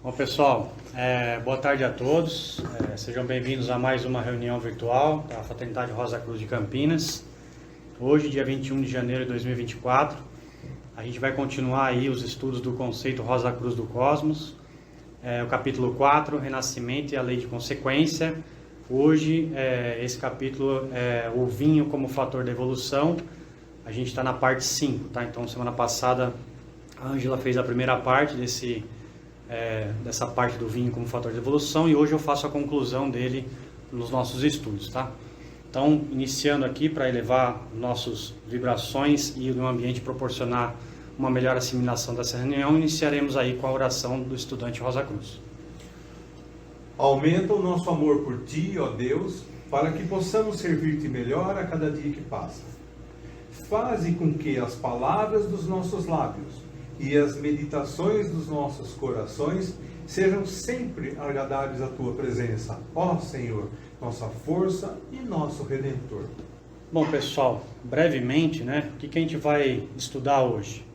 Bom, pessoal, boa tarde a todos. Sejam bem-vindos a mais uma reunião virtual da Fraternidade Rosa Cruz de Campinas. Hoje, dia 21 de janeiro de 2024, a gente vai continuar aí os estudos do conceito Rosa Cruz do Cosmos, o capítulo 4, Renascimento e a Lei de Consequência. Hoje, esse capítulo é o vinho como fator da evolução. A gente está na parte 5, tá? Então, semana passada, a Ângela fez a primeira parte dessa parte do vinho como fator de evolução, e hoje eu faço a conclusão dele nos nossos estudos, tá? Então, iniciando aqui para elevar nossas vibrações e no ambiente proporcionar uma melhor assimilação dessa reunião, iniciaremos aí com a oração do estudante Rosa Cruz. Aumenta o nosso amor por Ti, ó Deus, para que possamos servir-te melhor a cada dia que passa. Faze com que as palavras dos nossos lábios e as meditações dos nossos corações sejam sempre agradáveis à Tua presença, ó Senhor, nossa força e nosso Redentor. Bom, pessoal, brevemente, o que a gente vai estudar hoje?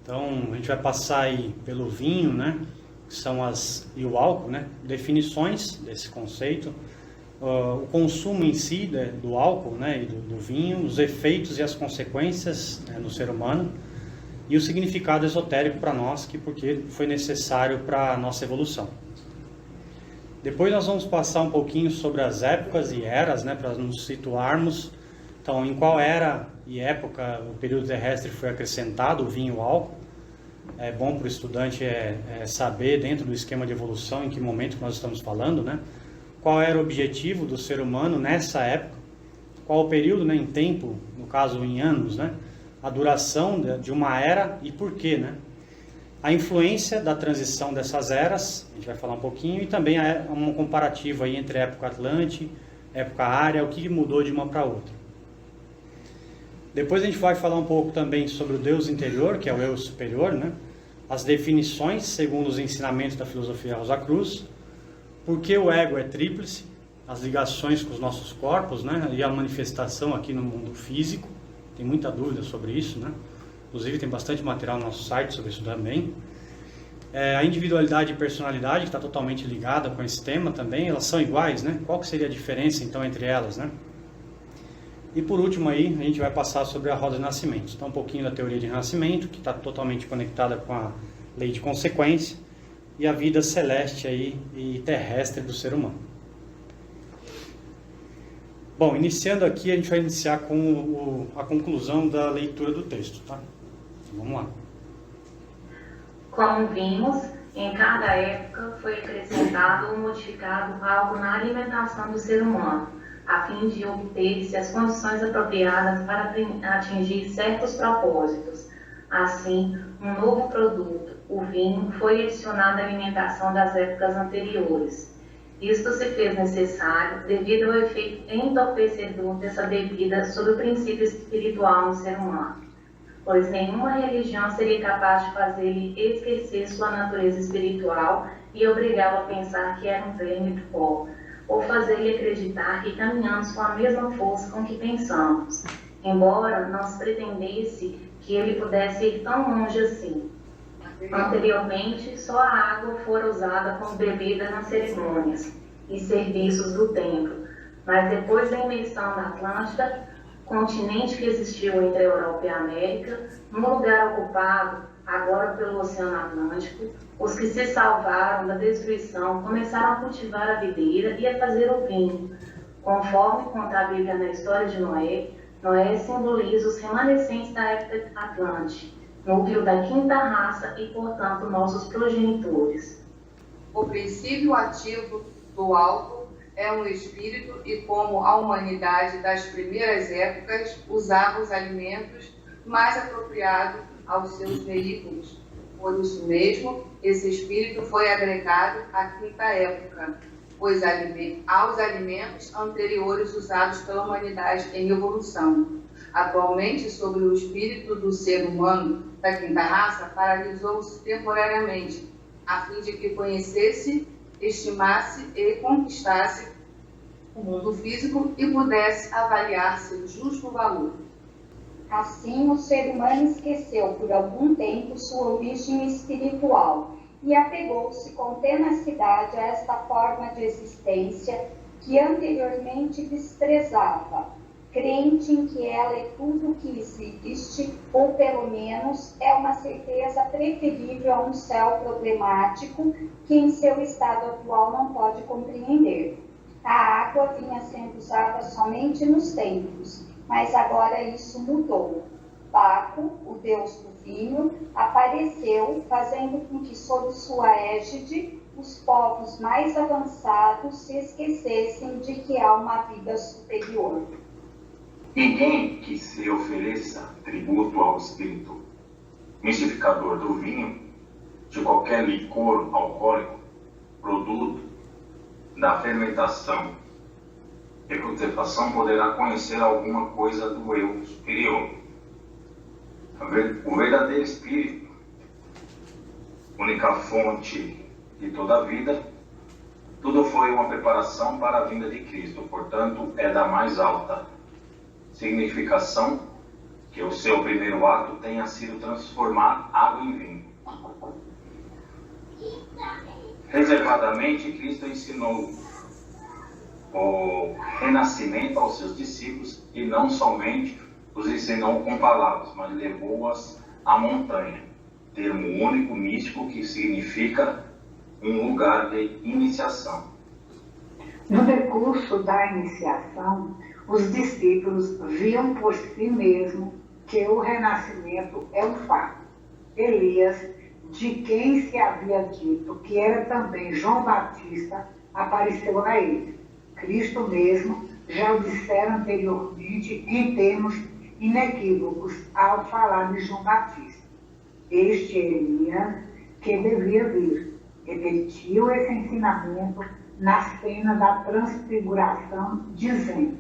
Então, a gente vai passar aí pelo vinho, que são e o álcool, definições desse conceito, o consumo em si do álcool, e do vinho, os efeitos e as consequências no ser humano, e o significado esotérico para nós, porque foi necessário para a nossa evolução. Depois nós vamos passar um pouquinho sobre as épocas e eras, para nos situarmos. Então, em qual era e época o período terrestre foi acrescentado o vinho e o álcool. É bom para o estudante saber, dentro do esquema de evolução, em que momento nós estamos falando, qual era o objetivo do ser humano nessa época, qual o período, em tempo, no caso em anos, a duração de uma era e por quê, a influência da transição dessas eras, a gente vai falar um pouquinho, e também um comparativo aí entre a época Atlante, época Área, o que mudou de uma para outra. Depois a gente vai falar um pouco também sobre o Deus interior, que é o eu superior, as definições segundo os ensinamentos da filosofia Rosa Cruz, por que o ego é tríplice, as ligações com os nossos corpos, e a manifestação aqui no mundo físico. Tem muita dúvida sobre isso, Inclusive tem bastante material no nosso site sobre isso também. A individualidade e personalidade, que está totalmente ligada com esse tema também, elas são iguais, Qual que seria a diferença então entre elas, E por último aí, a gente vai passar sobre a roda de nascimento. Então um pouquinho da teoria de renascimento, que está totalmente conectada com a lei de consequência, e a vida celeste aí e terrestre do ser humano. Bom, iniciando aqui, a gente vai iniciar com a conclusão da leitura do texto, tá? Então, vamos lá. Como vimos, em cada época foi acrescentado ou modificado algo na alimentação do ser humano, a fim de obter-se as condições apropriadas para atingir certos propósitos. Assim, um novo produto, o vinho, foi adicionado à alimentação das épocas anteriores. Isto se fez necessário devido ao efeito entorpecedor dessa bebida sobre o princípio espiritual no ser humano, pois nenhuma religião seria capaz de fazer-lhe esquecer sua natureza espiritual e obrigá-lo a pensar que era um verme de pó, ou fazer-lhe acreditar que caminhamos com a mesma força com que pensamos, embora não se pretendesse que ele pudesse ir tão longe assim. Anteriormente, só a água fora usada como bebida nas cerimônias e serviços do templo, mas depois da imersão da Atlântida, continente que existiu entre a Europa e a América, no lugar ocupado agora pelo Oceano Atlântico, os que se salvaram da destruição começaram a cultivar a videira e a fazer o vinho. Conforme conta a Bíblia na história de Noé, Noé simboliza os remanescentes da época Atlântica, núcleo da quinta raça e, portanto, nossos progenitores. O princípio ativo do álcool é um espírito e, como a humanidade das primeiras épocas, usava os alimentos mais apropriados aos seus veículos. Por isso mesmo, esse espírito foi agregado à quinta época, pois aos alimentos anteriores usados pela humanidade em evolução. Atualmente, sobre o espírito do ser humano da quinta raça, paralisou-se temporariamente, a fim de que conhecesse, estimasse e conquistasse o mundo físico e pudesse avaliar seu justo valor. Assim, o ser humano esqueceu por algum tempo sua origem espiritual e apegou-se com tenacidade a esta forma de existência que anteriormente desprezava, crente em que ela é tudo o que existe, ou pelo menos é uma certeza preferível a um céu problemático que em seu estado atual não pode compreender. A água vinha sendo usada somente nos templos, mas agora isso mudou. Baco, o deus do vinho, apareceu, fazendo com que sob sua égide os povos mais avançados se esquecessem de que há uma vida superior. Ninguém que se ofereça tributo ao espírito mistificador do vinho, de qualquer licor alcoólico, produto da fermentação e putrefação, poderá conhecer alguma coisa do eu superior. O verdadeiro espírito, única fonte de toda a vida, tudo foi uma preparação para a vinda de Cristo, portanto, é da mais alta significação que o seu primeiro ato tenha sido transformar água em vinho. Reservadamente, Cristo ensinou o renascimento aos seus discípulos e não somente os ensinou com palavras, mas levou-as à montanha, termo único místico que significa um lugar de iniciação. No decurso da iniciação, os discípulos viam por si mesmos que o renascimento é um fato. Elias, de quem se havia dito que era também João Batista, apareceu a ele. Cristo mesmo já o dissera anteriormente em termos inequívocos ao falar de João Batista. Este Elias que devia vir, repetiu esse ensinamento na cena da transfiguração, dizendo: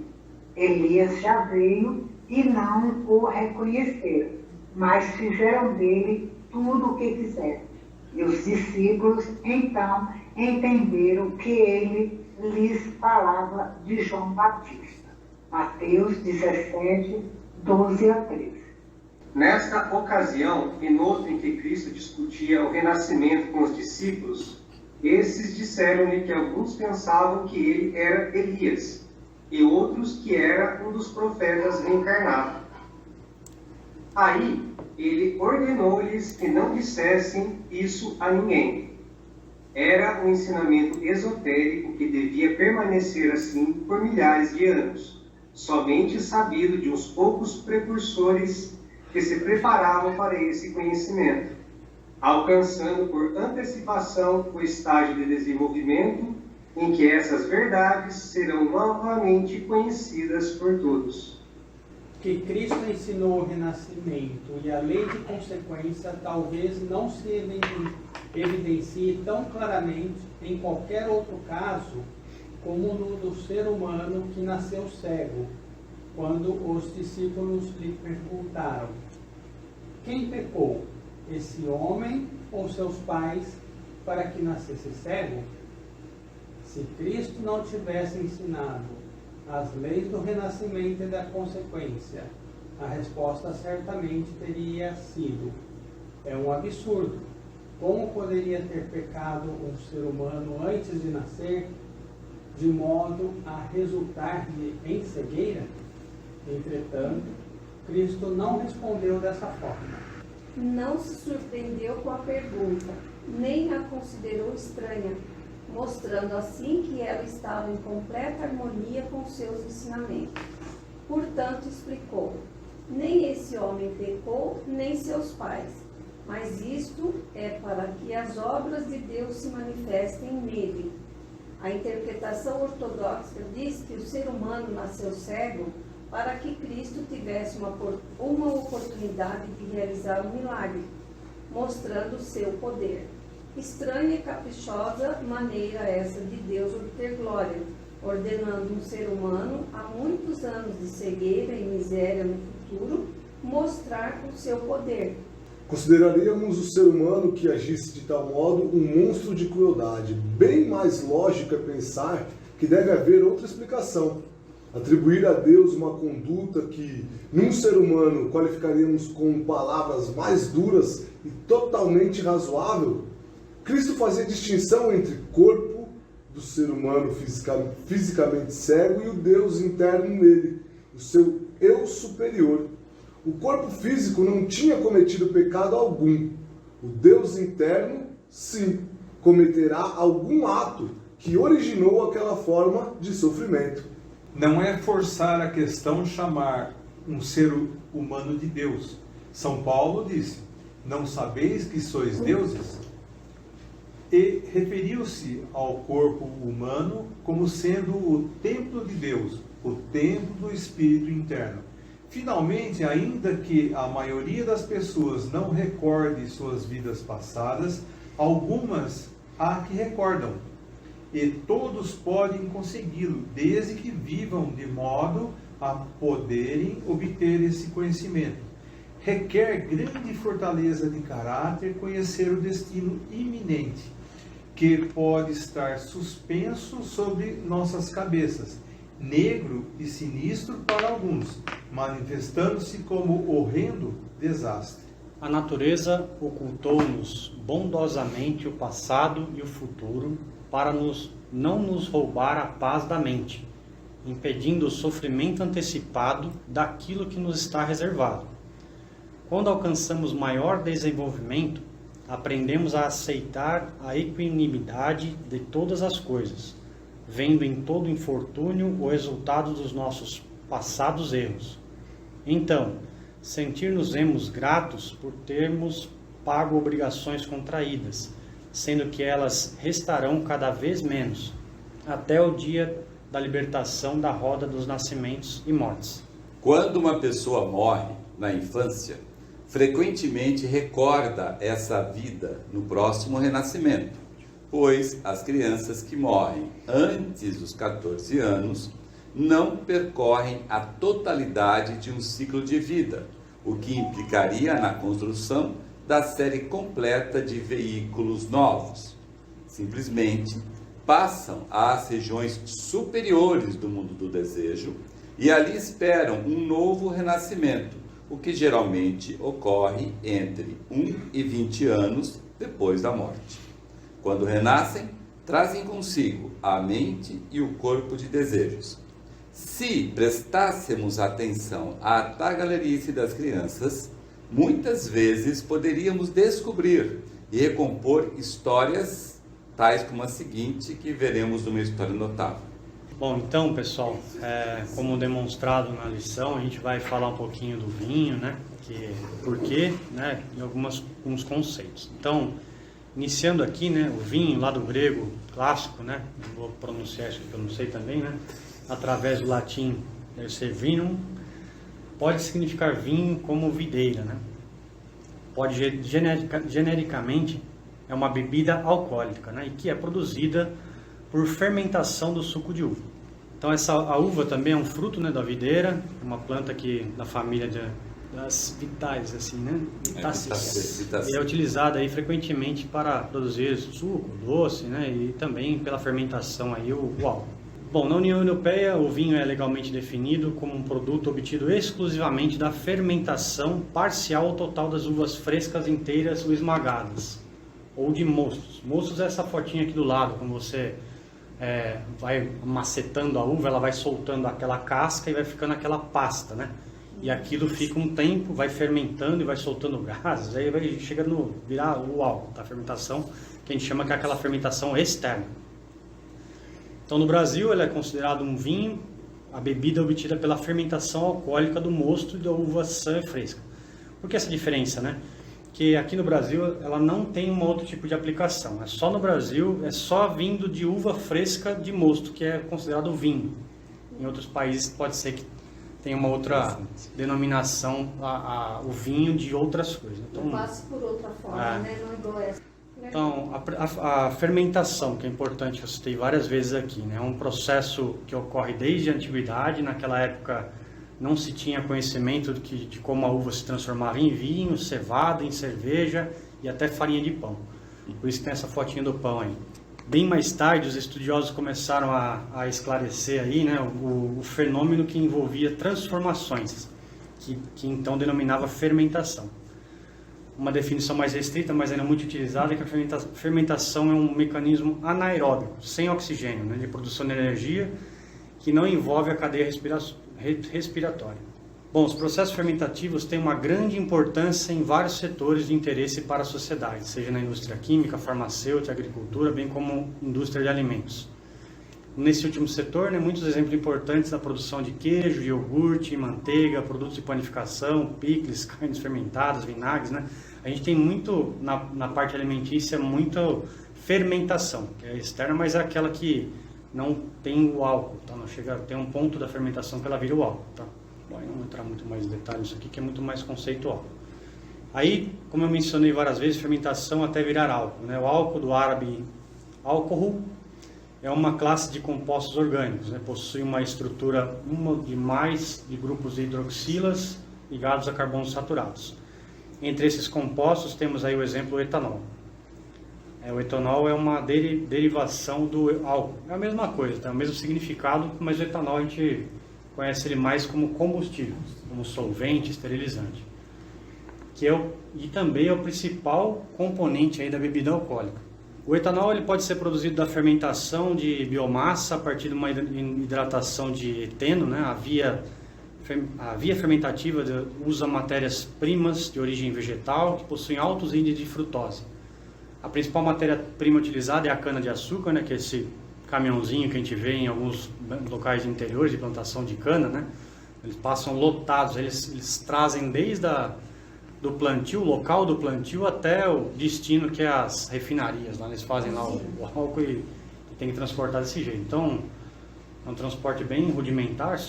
Elias já veio e não o reconheceram, mas fizeram dele tudo o que quiseram. E os discípulos então entenderam que ele lhes falava de João Batista. Mateus 17, 12 a 13. Nesta ocasião, e noutra em que Cristo discutia o renascimento com os discípulos, esses disseram-lhe que alguns pensavam que ele era Elias, e outros que era um dos profetas reencarnados. Aí, ele ordenou-lhes que não dissessem isso a ninguém. Era um ensinamento esotérico que devia permanecer assim por milhares de anos, somente sabido de uns poucos precursores que se preparavam para esse conhecimento, alcançando por antecipação o estágio de desenvolvimento em que essas verdades serão novamente conhecidas por todos. Que Cristo ensinou o renascimento e a lei de consequência talvez não se evidencie tão claramente em qualquer outro caso como no do ser humano que nasceu cego, quando os discípulos lhe perguntaram: quem pecou, esse homem ou seus pais, para que nascesse cego? Se Cristo não tivesse ensinado as leis do renascimento e da consequência, a resposta certamente teria sido: é um absurdo. Como poderia ter pecado um ser humano antes de nascer, de modo a resultar-lhe em cegueira? Entretanto, Cristo não respondeu dessa forma. Não se surpreendeu com a pergunta, nem a considerou estranha, mostrando assim que ela estava em completa harmonia com seus ensinamentos. Portanto, explicou: nem esse homem pecou, nem seus pais, mas isto é para que as obras de Deus se manifestem nele. A interpretação ortodoxa diz que o ser humano nasceu cego para que Cristo tivesse uma oportunidade de realizar um milagre, mostrando o seu poder. Estranha e caprichosa maneira essa de Deus obter glória, ordenando um ser humano a muitos anos de cegueira e miséria no futuro, mostrar o seu poder. Consideraríamos o ser humano que agisse de tal modo um monstro de crueldade. Bem mais lógico é pensar que deve haver outra explicação. Atribuir a Deus uma conduta que, num ser humano, qualificaríamos com palavras mais duras e totalmente razoável, Cristo fazia distinção entre corpo do ser humano fisicamente cego e o Deus interno nele, o seu eu superior. O corpo físico não tinha cometido pecado algum. O Deus interno, sim, cometerá algum ato que originou aquela forma de sofrimento. Não é forçar a questão chamar um ser humano de Deus. São Paulo disse: não sabeis que sois deuses? E referiu-se ao corpo humano como sendo o templo de Deus, o templo do Espírito interno. Finalmente, ainda que a maioria das pessoas não recorde suas vidas passadas, algumas há que recordam. E todos podem consegui-lo, desde que vivam de modo a poderem obter esse conhecimento. Requer grande fortaleza de caráter conhecer o destino iminente, que pode estar suspenso sobre nossas cabeças, negro e sinistro para alguns, manifestando-se como horrendo desastre. A natureza ocultou-nos bondosamente o passado e o futuro para não nos roubar a paz da mente, impedindo o sofrimento antecipado daquilo que nos está reservado. Quando alcançamos maior desenvolvimento, aprendemos a aceitar a equanimidade de todas as coisas, vendo em todo infortúnio o resultado dos nossos passados erros. Então, sentir-nos-emos gratos por termos pago obrigações contraídas, sendo que elas restarão cada vez menos, até o dia da libertação da roda dos nascimentos e mortes. Quando uma pessoa morre na infância, frequentemente recorda essa vida no próximo renascimento, pois as crianças que morrem antes dos 14 anos não percorrem a totalidade de um ciclo de vida, o que implicaria na construção da série completa de veículos novos. Simplesmente passam às regiões superiores do mundo do desejo e ali esperam um novo renascimento, o que geralmente ocorre entre 1 e 20 anos depois da morte. Quando renascem, trazem consigo a mente e o corpo de desejos. Se prestássemos atenção à tagarelice das crianças, muitas vezes poderíamos descobrir e recompor histórias tais como a seguinte, que veremos numa história notável. Bom, então, pessoal, como demonstrado na lição, a gente vai falar um pouquinho do vinho, né? Por quê, né? E alguns conceitos. Então, iniciando aqui, né? O vinho, lá do grego clássico, né? Não vou pronunciar isso que eu não sei também, né? Através do latim, deve ser vinum, pode significar vinho como videira, né? Pode, genericamente, é uma bebida alcoólica, né? E que é produzida por fermentação do suco de uva. Então a uva também é um fruto, né, da videira, uma planta que da família das vitais, assim, né? Vitáceas. E é utilizada aí frequentemente para produzir suco, doce, né? E também pela fermentação aí o álcool. Bom, na União Europeia o vinho é legalmente definido como um produto obtido exclusivamente da fermentação parcial ou total das uvas frescas inteiras ou esmagadas, ou de mostos. Mostos é essa fotinha aqui do lado, quando você vai macetando a uva, ela vai soltando aquela casca e vai ficando aquela pasta, né? E aquilo fica um tempo, vai fermentando e vai soltando gases, aí chega no virar o álcool, tá? A fermentação que a gente chama que é aquela fermentação externa. Então no Brasil ele é considerado um vinho, a bebida obtida pela fermentação alcoólica do mosto e da uva sã e fresca. Por que essa diferença, né? Que aqui no Brasil ela não tem um outro tipo de aplicação. É só no Brasil, é só vindo de uva fresca de mosto, que é considerado vinho. Em outros países pode ser que tenha uma outra denominação, o vinho de outras coisas. Então, passa por outra forma, né? Não é igual essa. Então, a fermentação, que é importante, eu citei várias vezes aqui, né? É um processo que ocorre desde a antiguidade. Naquela época não se tinha conhecimento de como a uva se transformava em vinho, cevada, em cerveja e até farinha de pão. Por isso tem essa fotinha do pão aí. Bem mais tarde, os estudiosos começaram a esclarecer aí, né, o fenômeno que envolvia transformações, que então denominava fermentação. uma definição mais restrita, mas ainda muito utilizada, é que a fermentação é um mecanismo anaeróbico, sem oxigênio, né, de produção de energia, que não envolve a cadeia respiratória. Bom, os processos fermentativos têm uma grande importância em vários setores de interesse para a sociedade, seja na indústria química, farmacêutica, agricultura, bem como indústria de alimentos. Nesse último setor, né, muitos exemplos importantes da produção de queijo, iogurte, manteiga, produtos de panificação, picles, carnes fermentadas, vinagres, né? A gente tem muito, na parte alimentícia, muita fermentação, que é externa, mas é aquela que não tem o álcool, tá? Não chega, tem um ponto da fermentação que ela vira o álcool, tá? Bom, eu não vou entrar muito mais em detalhes nisso aqui, que é muito mais conceitual. Aí, como eu mencionei várias vezes, fermentação até virar álcool, né? O álcool, do árabe álcool, é uma classe de compostos orgânicos, né? Possui uma estrutura de grupos de hidroxilas ligados a carbonos saturados. Entre esses compostos temos aí o exemplo do etanol. O etanol é uma derivação do álcool. É a mesma coisa, tem o mesmo significado, mas o etanol a gente conhece ele mais como combustível, como solvente, esterilizante. E também é o principal componente aí da bebida alcoólica. O etanol ele pode ser produzido da fermentação de biomassa a partir de uma hidratação de eteno, né? A via fermentativa usa matérias-primas de origem vegetal que possuem altos índices de frutose. A principal matéria-prima utilizada é a cana-de-açúcar, né? Que é esse caminhãozinho que a gente vê em alguns locais de interior de plantação de cana, né? Eles passam lotados, eles trazem desde do plantio, o local do plantio, até o destino, que é as refinarias. Lá eles fazem lá o álcool e tem que transportar desse jeito. Então, é um transporte bem rudimentar.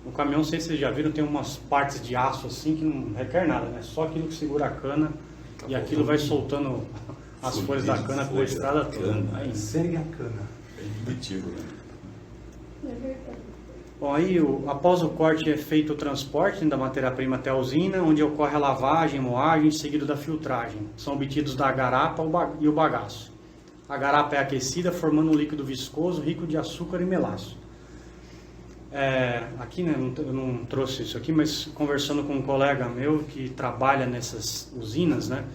No caminhão, não sei se vocês já viram, tem umas partes de aço assim que não requer nada, né? Só aquilo que segura a cana e aquilo vai soltando as folhas da cana pela estrada toda. Segue a cana. Bem intuitivo, né? É verdade. Bom, aí após o corte é feito o transporte da matéria-prima até a usina, onde ocorre a lavagem, moagem, seguido da filtragem. São obtidos da garapa e o bagaço. A garapa é aquecida, formando um líquido viscoso, rico de açúcar e melaço. Aqui, né, eu não trouxe isso aqui, mas conversando com um colega meu que trabalha nessas usinas, né,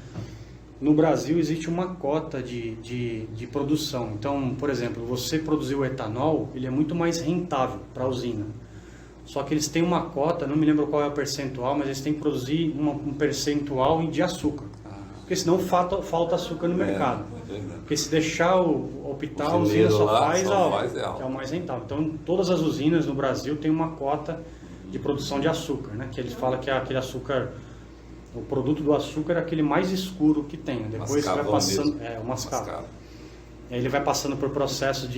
no Brasil existe uma cota de produção. Então, por exemplo, você produzir o etanol, ele é muito mais rentável para a usina. Só que eles têm uma cota, não me lembro qual é o percentual, mas eles têm que produzir um percentual de açúcar. Porque senão falta açúcar no mercado. Porque se deixar optar, a usina só faz que é o mais rentável. Então, todas as usinas no Brasil têm uma cota de produção de açúcar, né? Que eles falam que é aquele açúcar... O produto do açúcar é aquele mais escuro que tem. Depois vai passando, o mascavo. Ele vai passando por processo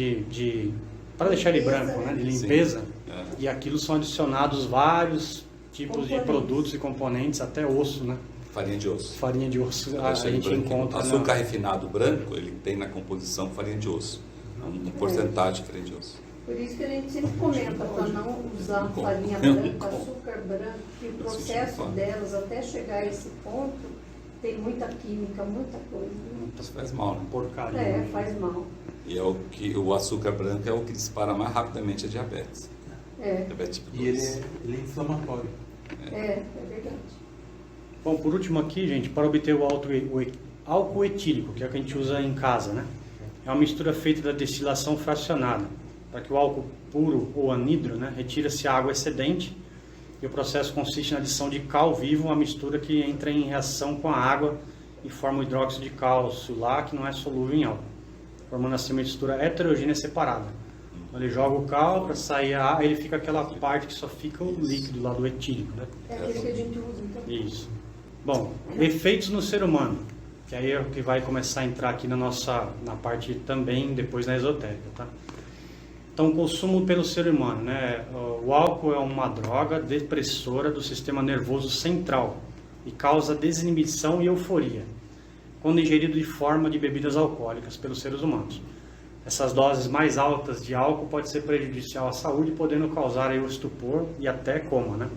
para deixar ele branco, né, de limpeza. E aquilo são adicionados vários tipos de produtos e componentes, até osso, né? Farinha de osso. Farinha de osso. A gente encontra. Açúcar refinado branco, ele tem na composição farinha de osso. Uma porcentagem de farinha de osso. Por isso que a gente sempre comenta para não usar farinha branca, açúcar branco, que o processo delas até chegar a esse ponto tem muita química, muita coisa. Isso faz mal, né? Porcaria. Faz mal. E o açúcar branco é o que dispara mais rapidamente a diabetes. Diabetes tipo 2. E ele é inflamatório. É verdade. Bom, por último aqui, gente, para obter o álcool etílico, que é o que a gente usa em casa, né? É uma mistura feita da destilação fracionada. Para que o álcool puro ou anidro, né, retira-se a água excedente, e o processo consiste na adição de cal vivo, uma mistura que entra em reação com a água e forma o hidróxido de cálcio lá, que não é solúvel em álcool, formando assim uma mistura heterogênea separada. Então, ele joga o cal para sair a água, ele fica aquela parte que só fica o líquido lá do etílico, né? É aquele que a gente usa, então. Isso. Bom, efeitos no ser humano, que aí é o que vai começar a entrar aqui na parte também, depois na esotérica, tá? Então, o consumo pelo ser humano, né? O álcool é uma droga depressora do sistema nervoso central e causa desinibição e euforia, quando ingerido de forma de bebidas alcoólicas pelos seres humanos. Essas doses mais altas de álcool podem ser prejudicial à saúde, podendo causar aí o estupor e até coma, né?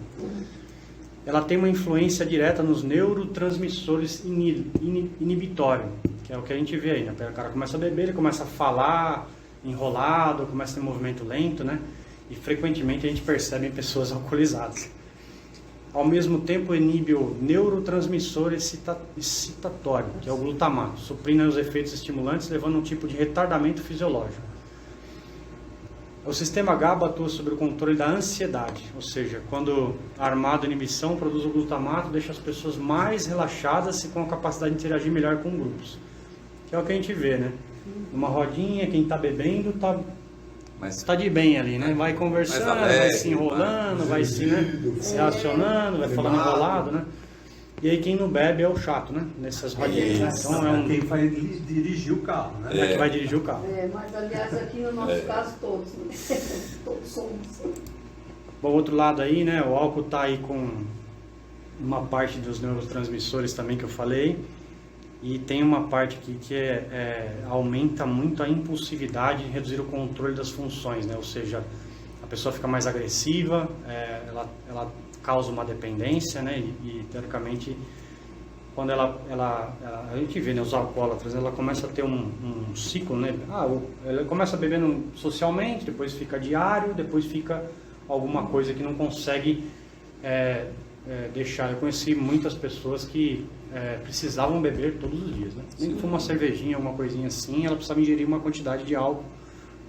Ela tem uma influência direta nos neurotransmissores inibitórios, que é o que a gente vê aí, né? O cara começa a beber, ele começa a falar enrolado, começa a ter movimento lento, né? E frequentemente a gente percebe em pessoas alcoolizadas. ao mesmo tempo inibe o neurotransmissor excitatório, que é o glutamato, suprindo os efeitos estimulantes, levando a um tipo de retardamento fisiológico. O sistema GABA atua sobre o controle da ansiedade, ou seja, quando armado a inibição produz o glutamato, deixa as pessoas mais relaxadas e com a capacidade de interagir melhor com grupos. Que é o que a gente vê, né? Numa rodinha, quem está bebendo está de bem ali, né? Vai conversando, vai se enrolando, vai se relacionando, vai falando enrolado, né? E aí quem não bebe é o chato, né? Nessas rodinhas. Né? Então quem vai dirigir o carro, né? É que vai dirigir o carro. Mas aliás aqui no nosso caso todos, né? Todos somos. Bom, outro lado aí, né? O álcool tá aí com uma parte dos neurotransmissores também que eu falei. E tem uma parte aqui que aumenta muito a impulsividade e reduzir o controle das funções, né? Ou seja, a pessoa fica mais agressiva, ela causa uma dependência, né? E teoricamente, quando a gente vê, né, os alcoólatras, ela começa a ter um ciclo, né? Ela começa bebendo socialmente, depois fica diário, depois fica alguma coisa que não consegue deixar. Eu conheci muitas pessoas que precisavam beber todos os dias, né? Nem que for uma cervejinha, alguma coisinha assim, ela precisava ingerir uma quantidade de álcool,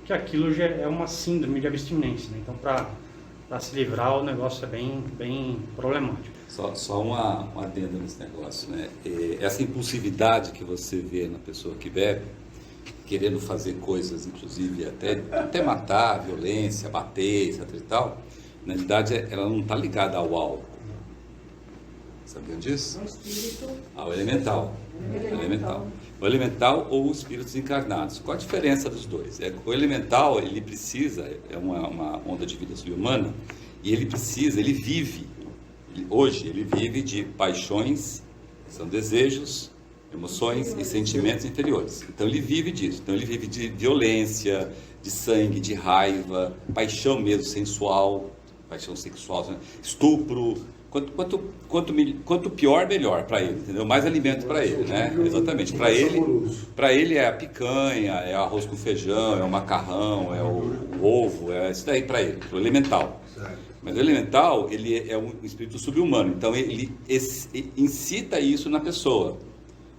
que aquilo já é uma síndrome de abstinência, né? Então, para se livrar, o negócio é bem problemático. Só uma adenda nesse negócio, né? Essa impulsividade que você vê na pessoa que bebe, querendo fazer coisas, inclusive até matar, violência, bater, etc e tal, na realidade ela não está ligada ao álcool. Sabiam disso? O espírito. Ao elemental. O elemental ou os espíritos encarnados. Qual a diferença dos dois? O elemental, ele precisa, é uma onda de vida subhumana, e ele vive, hoje ele vive de paixões, são desejos, emoções e sentimentos inferiores. Então ele vive disso. Então ele vive de violência, de sangue, de raiva, paixão mesmo sensual, paixão sexual, estupro. Quanto pior, melhor para ele, entendeu? Mais alimento para ele, né? Exatamente. Para ele é a picanha, é o arroz com feijão, é o macarrão, é o ovo, é isso daí para ele, o elemental. Mas o elemental, ele é um espírito subhumano, então ele incita isso na pessoa,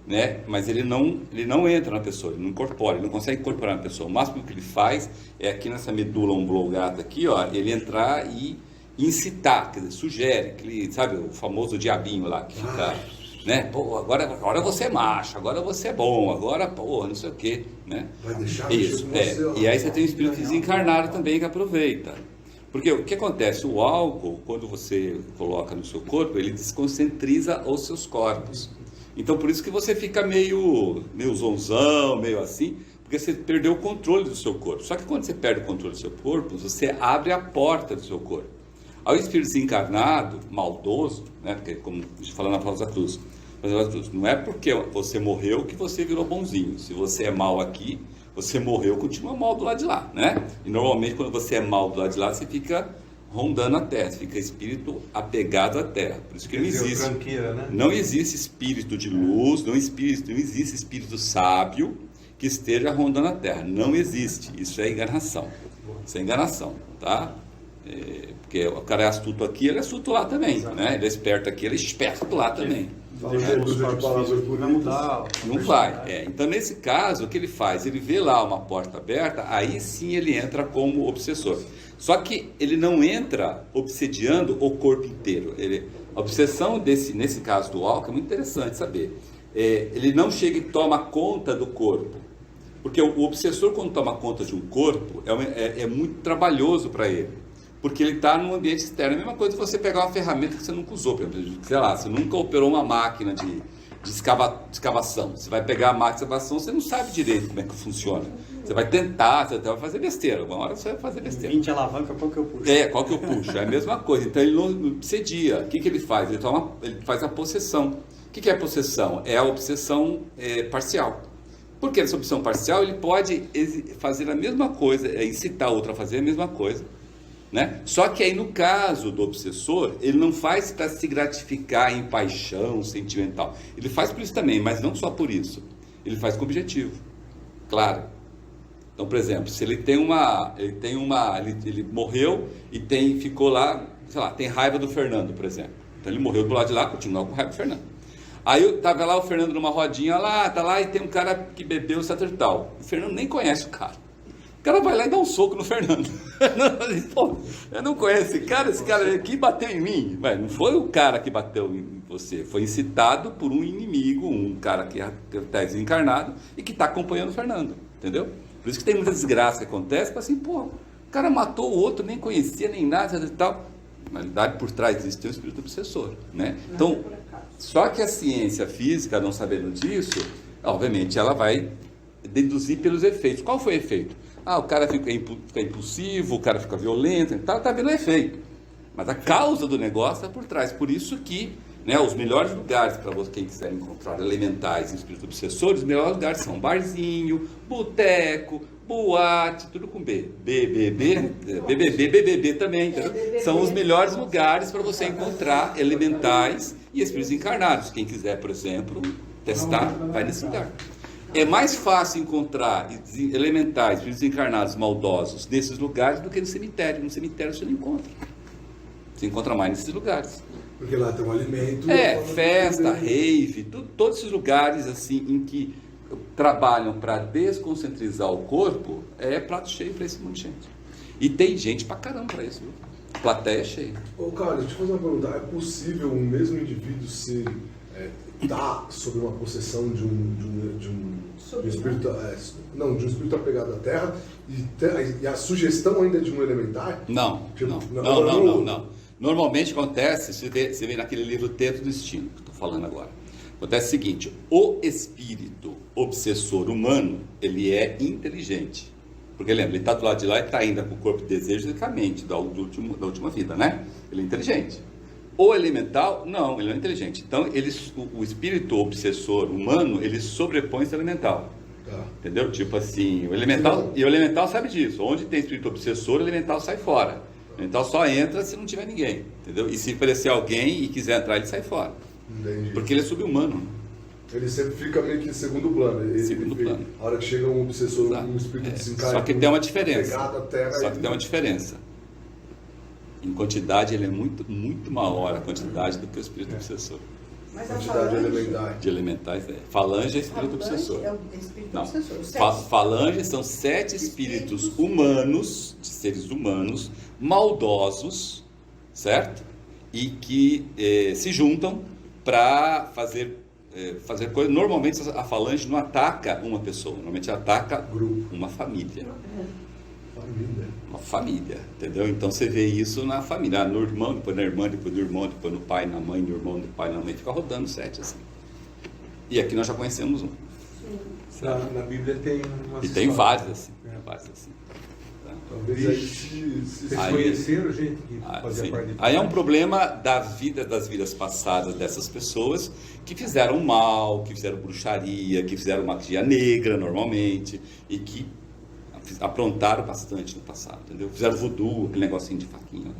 né? Mas ele não entra na pessoa, ele não incorpora, ele não consegue incorporar na pessoa. O máximo que ele faz é aqui nessa medula oblongata aqui, ó, ele entrar e incitar, quer dizer, sugere, aquele, sabe, o famoso diabinho lá que fica, né? Pô, agora você é macho, agora você é bom, agora, pô, não sei o quê, né? Vai deixar isso, e aí você tem um espírito desencarnado também que aproveita. Porque o que acontece? O álcool, quando você coloca no seu corpo, ele desconcentriza os seus corpos. Então, por isso que você fica meio zonzão, meio assim, porque você perdeu o controle do seu corpo. Só que quando você perde o controle do seu corpo, você abre a porta do seu corpo. Ao espírito desencarnado, maldoso, né? Porque, como a gente fala na Rosa Cruz, não é porque você morreu que você virou bonzinho. Se você é mal aqui, você morreu, continua mal do lado de lá, né? E normalmente quando você é mal do lado de lá, você fica rondando a terra, você fica espírito apegado à terra. Por isso que não existe espírito de luz, não existe espírito sábio que esteja rondando a terra. Não existe. Isso é enganação. Isso é enganação, tá? Porque o cara é astuto aqui, ele é astuto lá também, né? Ele é esperto aqui, ele é esperto lá também. Não vai. Então, nesse caso, o que ele faz? Ele vê lá uma porta aberta, aí sim ele entra como obsessor. Só que ele não entra obsediando o corpo inteiro. A obsessão nesse caso do álcool é muito interessante saber. Ele não chega e toma conta do corpo. Porque o obsessor, quando toma conta de um corpo, é muito trabalhoso para ele. Porque ele está no ambiente externo. É a mesma coisa que você pegar uma ferramenta que você nunca usou. Por exemplo, sei lá, você nunca operou uma máquina de escavação. Você vai pegar a máquina de escavação, você não sabe direito como é que funciona. Você vai tentar, você vai fazer besteira. Uma hora você vai fazer besteira. 20 alavancas, qual que eu puxo? Qual que eu puxo? É a mesma coisa. Então ele não obsedia. O que ele faz? Ele faz a possessão. O que é a possessão? É a obsessão parcial. Porque essa obsessão parcial, ele pode fazer a mesma coisa, incitar outra a fazer a mesma coisa. Né? Só que aí no caso do obsessor, ele não faz para se gratificar em paixão sentimental. Ele faz por isso também, mas não só por isso. Ele faz com objetivo, claro. Então, por exemplo, se ele ele morreu e ficou lá, sei lá, tem raiva do Fernando, por exemplo. Então ele morreu do lado de lá, continuou com o raiva do Fernando. Aí eu tava lá o Fernando numa rodinha lá, tá lá e tem um cara que bebeu tal. O Fernando nem conhece o cara. O cara vai lá e dá um soco no Fernando. Pô, eu não conheço esse cara aqui bateu em mim. Não foi o cara que bateu em você, foi incitado por um inimigo, um cara que está desencarnado e que está acompanhando o Fernando, entendeu? Por isso que tem muita desgraça que acontece, assim, pô, o cara matou o outro, nem conhecia, nem nada e tal. Na realidade, por trás existe um espírito obsessor, né? Então, só que a ciência física, não sabendo disso, obviamente ela vai deduzir pelos efeitos. Qual foi o efeito? O cara fica impulsivo, o cara fica violento e tal, está vendo o efeito. Mas a causa do negócio está por trás. Por isso que, né, os melhores lugares para quem quiser encontrar elementais e espíritos obsessores, os melhores lugares são barzinho, boteco, boate, tudo com B. BBB também, entendeu? São os melhores lugares para você encontrar elementais e espíritos encarnados. Quem quiser, por exemplo, testar, vai nesse lugar. É mais fácil encontrar elementais, espíritos encarnados maldosos nesses lugares do que no cemitério. No cemitério você não encontra. Você encontra mais nesses lugares. Porque lá tem um alimento. Festa, rave, todos esses lugares assim em que trabalham para desconcentrizar o corpo, é prato cheio para esse monte de gente. E tem gente pra caramba para isso, viu? A plateia é cheia. Ô, Carlos, deixa eu fazer uma pergunta. É possível um mesmo indivíduo se tá sob uma possessão de um espírito, de um espírito apegado à Terra e a sugestão ainda de um elementar? Não. Normalmente acontece, você vê naquele livro Tempo do Destino, que eu estou falando agora. Acontece o seguinte, o espírito obsessor humano, ele é inteligente. Porque lembra, ele está do lado de lá e está ainda com o corpo de desejo e com a mente da última vida, né? Ele é inteligente. O elemental, não, ele não é inteligente. Então, o espírito obsessor humano, ele sobrepõe esse elemental. Entendeu? Tipo assim, o elemental sabe disso. Onde tem espírito obsessor, o elemental sai fora. O elemental só entra se não tiver ninguém. Entendeu? E se aparecer alguém e quiser entrar, ele sai fora. Entendi. Porque ele é subhumano. Ele sempre fica meio que em segundo plano. A hora que chega um obsessor, um espírito desencarnado. Só que tem uma diferença. Em quantidade, ele é muito maior a quantidade do que o espírito obsessor. Mas quantidade de elementais. Falange é espírito obsessor. Falange são 7 espíritos humanos, de seres humanos, maldosos, certo? E que se juntam para fazer coisas. Normalmente a falange não ataca uma pessoa, normalmente ataca uma família. Uma família, entendeu? Então você vê isso na família, no irmão, depois na irmã, depois do irmão, depois no pai, na mãe, no irmão, no pai, na mãe, fica rodando 7 assim. E aqui nós já conhecemos um. Na Bíblia tem umas e tem vários assim. Tá? Talvez aí vocês conheceram gente que fazia parte de... Aí é um problema das vidas passadas dessas pessoas que fizeram mal, que fizeram bruxaria, que fizeram magia negra normalmente, e que aprontaram bastante no passado, entendeu? Fizeram voodoo, aquele negocinho de faquinha.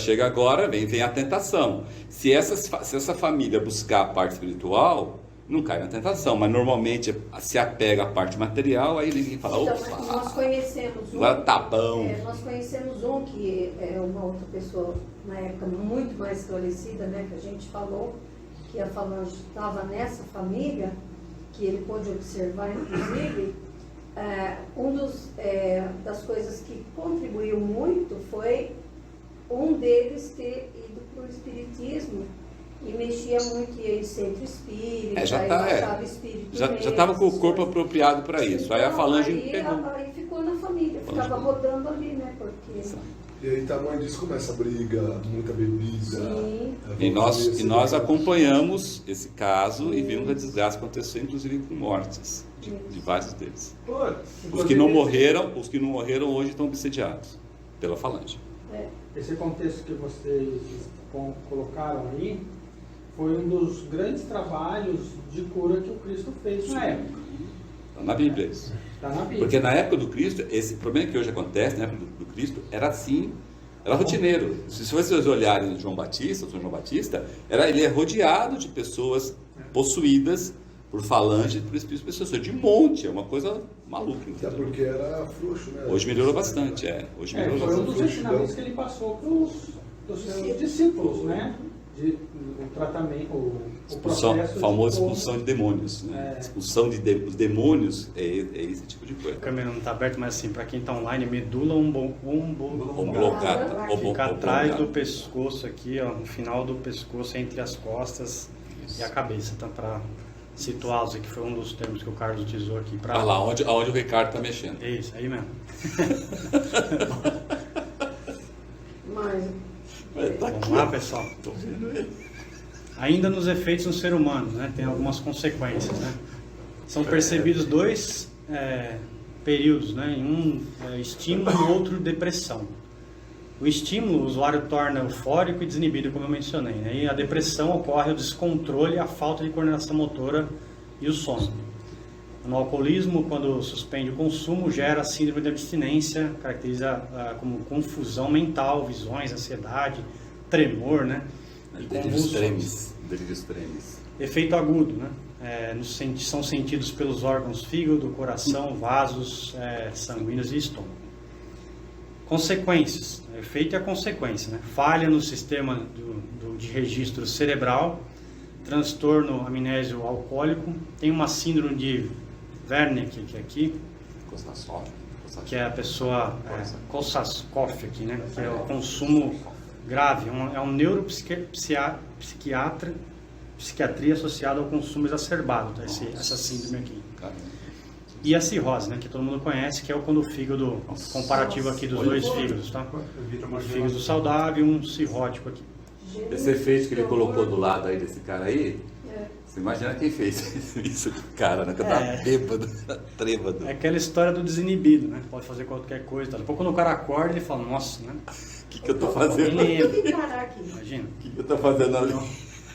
E agora vem a tentação. Se essa família buscar a parte espiritual, não cai na tentação, mas normalmente se apega à parte material, aí ninguém fala, então, nós conhecemos um, agora tá bom. Nós conhecemos um que é uma outra pessoa, na época muito mais esclarecida, né, que a gente falou, que a falange estava nessa família, que ele pôde observar, inclusive, das coisas que contribuiu muito foi um deles ter ido para o espiritismo e mexia muito, ia em centro espírita, já estava com o corpo apropriado para isso. Aí a falange aí ficou na família, ficava rodando ali, né? Porque... E aí tamanho disso começa a briga, muita bebida. E nós acompanhamos esse caso e vimos a desgraça acontecer, inclusive com mortes de vários deles. Os que não morreram hoje estão obsediados pela falange. Esse contexto que vocês colocaram aí foi um dos grandes trabalhos de cura que o Cristo fez na época. Está na Bíblia isso. Está na Bíblia. Porque na época do Cristo, esse problema que hoje acontece, na época do Cristo, era assim, era rotineiro. Se vocês olharem o São João Batista, ele é rodeado de pessoas possuídas por falange, por espíritos obsessores, de monte, é uma coisa maluca. Até porque era frouxo, né? Hoje melhorou bastante, Hoje melhorou foi bastante. um dos ensinamentos que ele passou para os dos seus discípulos, né? O tratamento, o processo... Famosa expulsão de demônios, né? Expulsão de demônios é esse tipo de coisa. A câmera não está aberta, mas assim, para quem está online, medula oblongata. Fica atrás do pescoço aqui, ó, no final do pescoço, entre as costas e a cabeça, tá? Para situá-los aqui, foi um dos termos que o Carlos utilizou aqui. Olha lá, onde o Ricardo está mexendo. Isso, aí mesmo. Mas... Vamos lá, pessoal. Ainda nos efeitos no ser humano, né, tem algumas consequências, né? São percebidos dois períodos, né? Um estímulo e o outro depressão. O estímulo, o usuário torna eufórico e desinibido, como eu mencionei, né? E a depressão ocorre o descontrole, a falta de coordenação motora e o sono. No alcoolismo, quando suspende o consumo, gera síndrome de abstinência, caracteriza como confusão mental, visões, ansiedade, tremor, né? E convulsões. Delírios tremens. Efeito agudo, né? São sentidos pelos órgãos fígado, coração, vasos sanguíneos e estômago. Consequências. O efeito e a consequência, né? Falha no sistema de registro cerebral, transtorno amnésio alcoólico, tem uma síndrome de Wernicke, que é aqui, que é a pessoa Korsakoff aqui, né? Que é o consumo grave, é um neuropsiquiatria associada ao consumo exacerbado, tá? Essa síndrome aqui. E a cirrose, né? Que todo mundo conhece, que é quando o fígado, comparativo aqui dos dois fígados, tá? Um fígado saudável e um cirrótico aqui. Esse efeito que ele colocou do lado aí desse cara aí, você imagina quem fez isso com o cara, né? Que tá bêbado, trêbado. É aquela história do desinibido, né? Pode fazer qualquer coisa. Tá? Depois quando o cara acorda, ele fala, nossa, né? O que eu tô fazendo? Imagina. O que eu tô fazendo ali?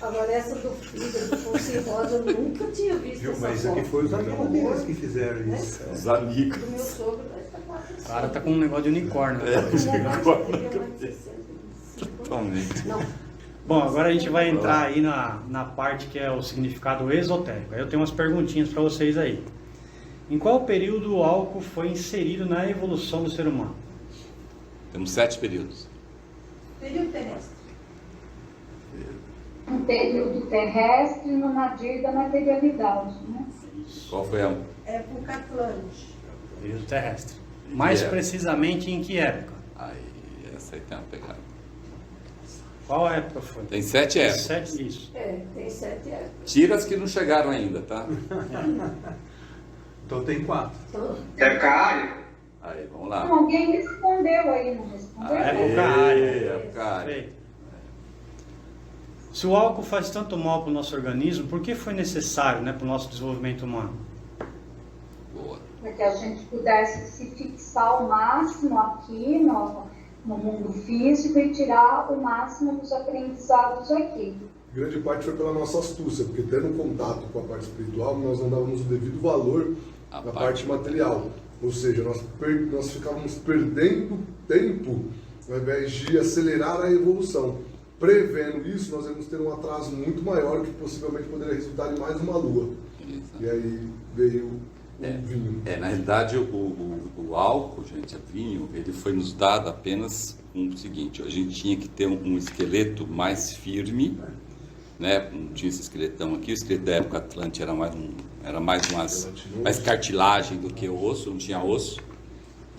Agora essa do fígado com cirrose eu nunca tinha visto. Viu, mas aqui foi os amigos deles que fizeram isso. Os amigos. Do meu sogro, o cara tá com um negócio de unicórnio. Totalmente. Bom, agora a gente vai entrar aí na parte que é o significado esotérico. Aí eu tenho umas perguntinhas para vocês aí. Em qual período o álcool foi inserido na evolução do ser humano? Temos 7 períodos. Período terrestre. Um período terrestre no nadir da materialidade, né? Qual foi a... Época Atlântica. Período terrestre. Mais precisamente em que época? Aí, essa aí tem uma pegada. Qual época foi? Tem 7 épocas. 7, isso. Tem 7 épocas. Tira as que não chegaram ainda, tá? Então tem 4. Época área. Aí, vamos lá. Não, alguém respondeu aí, não respondeu? Época área. Época área. Se o álcool faz tanto mal para o nosso organismo, por que foi necessário, né, para o nosso desenvolvimento humano? Boa. Para que a gente pudesse se fixar ao máximo aqui no mundo físico e tirar o máximo dos aprendizados aqui. Grande parte foi pela nossa astúcia, porque tendo contato com a parte espiritual, nós não dávamos o devido valor na parte material. Ou seja, nós ficávamos perdendo tempo ao invés de acelerar a evolução. Prevendo isso, nós vamos ter um atraso muito maior que possivelmente poderia resultar em mais uma lua. E aí veio o vinho. Na realidade, o álcool, gente, o vinho, ele foi nos dado apenas o seguinte: a gente tinha que ter um esqueleto mais firme, né? Não tinha esse esqueletão aqui, o esqueleto da época Atlântica era mais cartilagem do que osso, não tinha osso.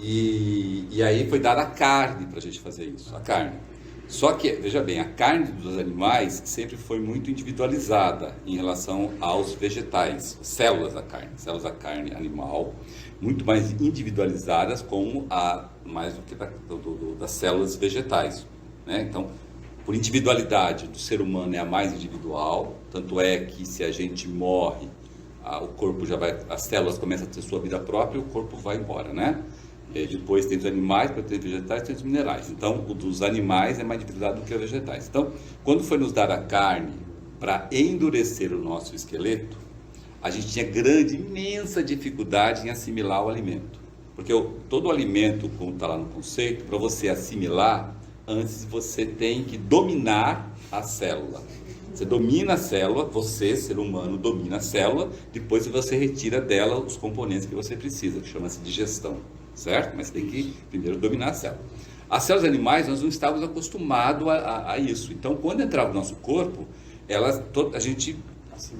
E aí foi dada a carne para a gente fazer isso, a carne. Só que, veja bem, a carne dos animais sempre foi muito individualizada em relação aos vegetais, células da carne animal, muito mais individualizadas mais do que das células vegetais, né? Então, por individualidade do ser humano é a mais individual, tanto é que se a gente morre, o corpo as células começam a ter sua vida própria e o corpo vai embora, né? Depois tem os animais, depois tem os vegetais, tem os minerais. Então, o dos animais é mais individualizado do que os vegetais. Então, quando foi nos dar a carne para endurecer o nosso esqueleto, a gente tinha imensa dificuldade em assimilar o alimento. Porque todo alimento, como está lá no conceito, para você assimilar, antes você tem que dominar a célula. Você domina a célula, você, ser humano, domina a célula, depois você retira dela os componentes que você precisa, que chama-se digestão. Certo? Mas tem que primeiro dominar a célula. As células animais, nós não estávamos acostumados a isso. Então, quando entrava no nosso corpo, a gente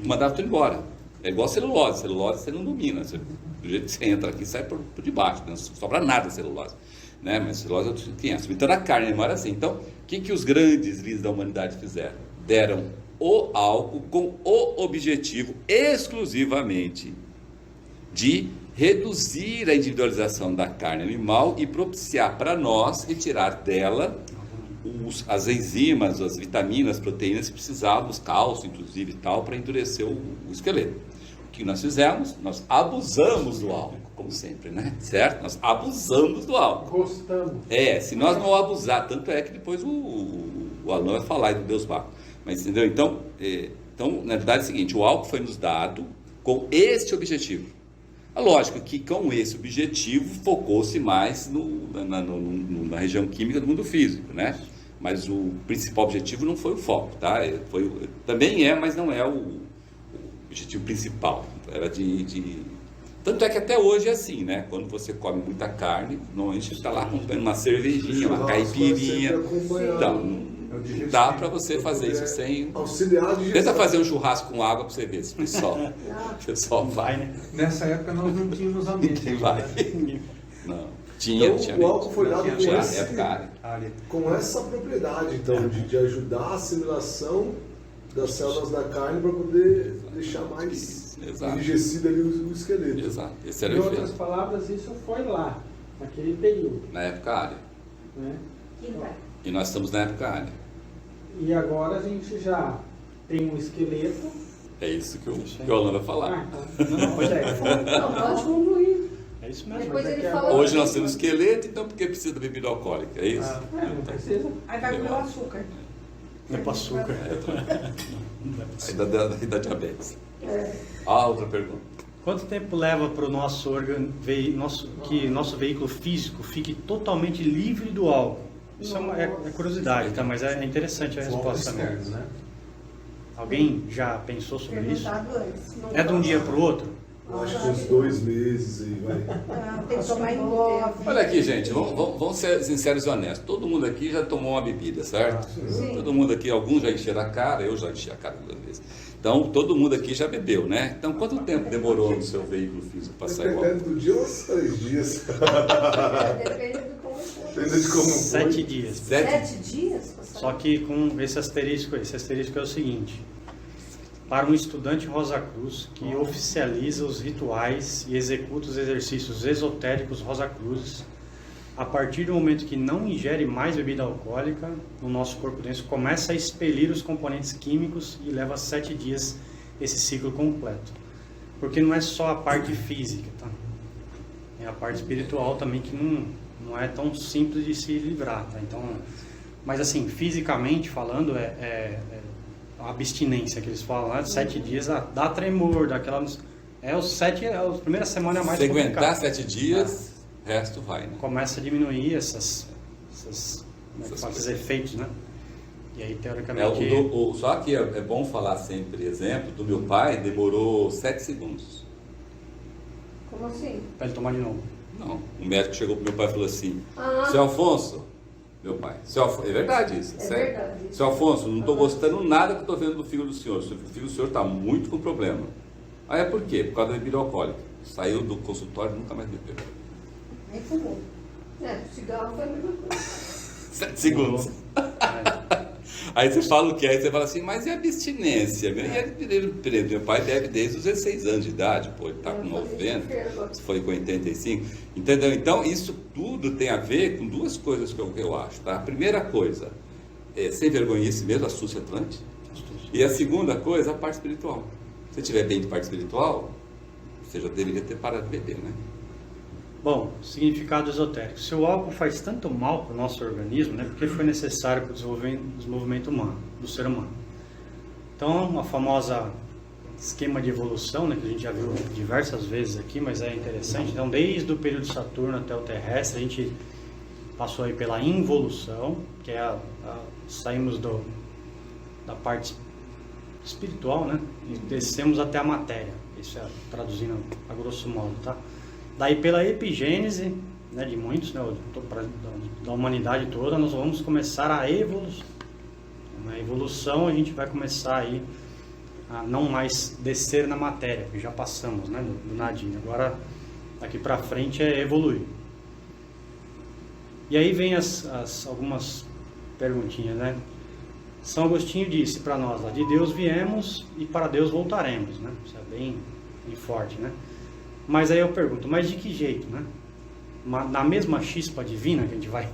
mandava tudo embora. É igual celulose. Celulose você não domina. Do jeito que você entra aqui, sai por debaixo. Não sobra nada celulose. Né? Mas celulose é outra criança. Então, a carne animal era assim. Então, o que os grandes líderes da humanidade fizeram? Deram o álcool com o objetivo exclusivamente de reduzir a individualização da carne animal e propiciar para nós retirar dela as enzimas, as vitaminas, as proteínas que precisávamos, cálcio inclusive e tal, para endurecer o esqueleto. O que nós fizemos? Nós abusamos do álcool, como sempre, né? Certo? Nós abusamos do álcool. Gostamos. Se nós não abusar, tanto é que depois o Alan vai falar do Deus Baco. Mas entendeu? Então, na verdade é o seguinte, o álcool foi nos dado com este objetivo. Lógico que com esse objetivo focou-se mais na região química do mundo físico, né? Mas o principal objetivo não foi o foco, tá? Também mas não é o objetivo principal. Era Tanto é que até hoje é assim, né? Quando você come muita carne, normalmente você está lá comprando uma cervejinha, uma caipirinha. Então, dá para você fazer isso sem... Auxiliar de Tenta fazer um churrasco com água para você ver se o pessoal vai, né? Nessa época nós não tínhamos ambiente. Não. Tinha o álcool foi dado com essa propriedade, então, de ajudar a assimilação das células da carne para poder deixar mais enrijecido ali o esqueleto. Exato. Esse era em o outras efeito. palavras, isso foi lá, naquele período. Na época área. Né? E nós estamos na época área. E agora a gente já tem um esqueleto. É isso que o Alan vai falar. Pode concluir. É isso mesmo. Depois ele fala. Hoje nós temos esqueleto, então por que precisa da bebida alcoólica? É isso? Não precisa. Aí vai comer o açúcar. Não é para açúcar. Aí dá diabetes. Outra pergunta. Quanto tempo leva para o nosso que nosso veículo físico fique totalmente livre do álcool? Isso é curiosidade, tá? Mas é interessante a resposta também. Né? Alguém já pensou sobre isso? Antes. É de um dia para o outro? Acho que uns 2 meses aí, vai. Tem que tomar embora. Olha aqui, gente, vamos ser sinceros e honestos. Todo mundo aqui já tomou uma bebida, certo? Sim. Todo mundo aqui, alguns já encheram a cara, eu já enchi a cara 2 vezes. Então, todo mundo aqui já bebeu, né? Então, quanto tempo demorou no seu veículo físico para sair igual? Dependendo do dia, uns 3 dias. Depende de como foi. Depende de como foi. 7 dias. 7 dias? Só que com esse asterisco é o seguinte: para um estudante Rosa Cruz que oficializa os rituais e executa os exercícios esotéricos Rosa Cruzes, a partir do momento que não ingere mais bebida alcoólica, o nosso corpo dentro começa a expelir os componentes químicos e leva 7 dias esse ciclo completo. Porque não é só a parte física, tá? É a parte espiritual também que não é tão simples de se livrar, tá? Então, mas assim, fisicamente falando, a abstinência que eles falam lá, 7 dias, dá tremor, dá aquela... a primeira semana é mais Se complicada. aguentar 7 dias... O resto vai, né? Começa a diminuir esses efeitos, né? E aí, teoricamente... Só que é bom falar sempre, exemplo, do meu pai, demorou 7 segundos. Como assim? Para ele tomar de novo. Não, o médico chegou pro meu pai e falou assim, seu Afonso, meu pai, é verdade isso, sério? Verdade. Seu Afonso, não estou gostando nada que eu estou vendo do fígado do senhor, o fígado do senhor está muito com problema. Aí é por quê? Por causa da bebida alcoólica. Saiu do consultório e nunca mais bebeu. Nem fumou. Cigarro foi a mesma coisa. 7 segundos. Aí você fala o que? Aí você fala assim, mas e a abstinência? Meu pai bebe desde os 16 anos de idade, pô, ele está com 90, foi com 85, entendeu? Então isso tudo tem a ver com 2 coisas que eu acho, tá? A primeira coisa, sem vergonhice mesmo, astúcia Atlante. E a segunda coisa, a parte espiritual. Se você estiver bem de parte espiritual, você já deveria ter parado de beber, né? Bom, significado esotérico. Se o álcool faz tanto mal para o nosso organismo, né, porque foi necessário para o desenvolvimento humano, do ser humano. Então, a famosa esquema de evolução, né, que a gente já viu diversas vezes aqui, mas é interessante. Então, desde o período de Saturno até o terrestre, a gente passou aí pela involução, que é saímos da parte espiritual, né, e descemos até a matéria. Isso é traduzindo a grosso modo, tá? Daí pela epigênese, né, de muitos, né, da humanidade toda, nós vamos começar a evolução. Na evolução a gente vai começar aí a não mais descer na matéria, que já passamos, né, do nadinha. Agora, daqui para frente é evoluir. E aí vem algumas perguntinhas, né? São Agostinho disse para nós lá, de Deus viemos e para Deus voltaremos, né? Isso é bem forte, né? Mas aí eu pergunto, mas de que jeito, né? Na mesma chispa divina que a gente vai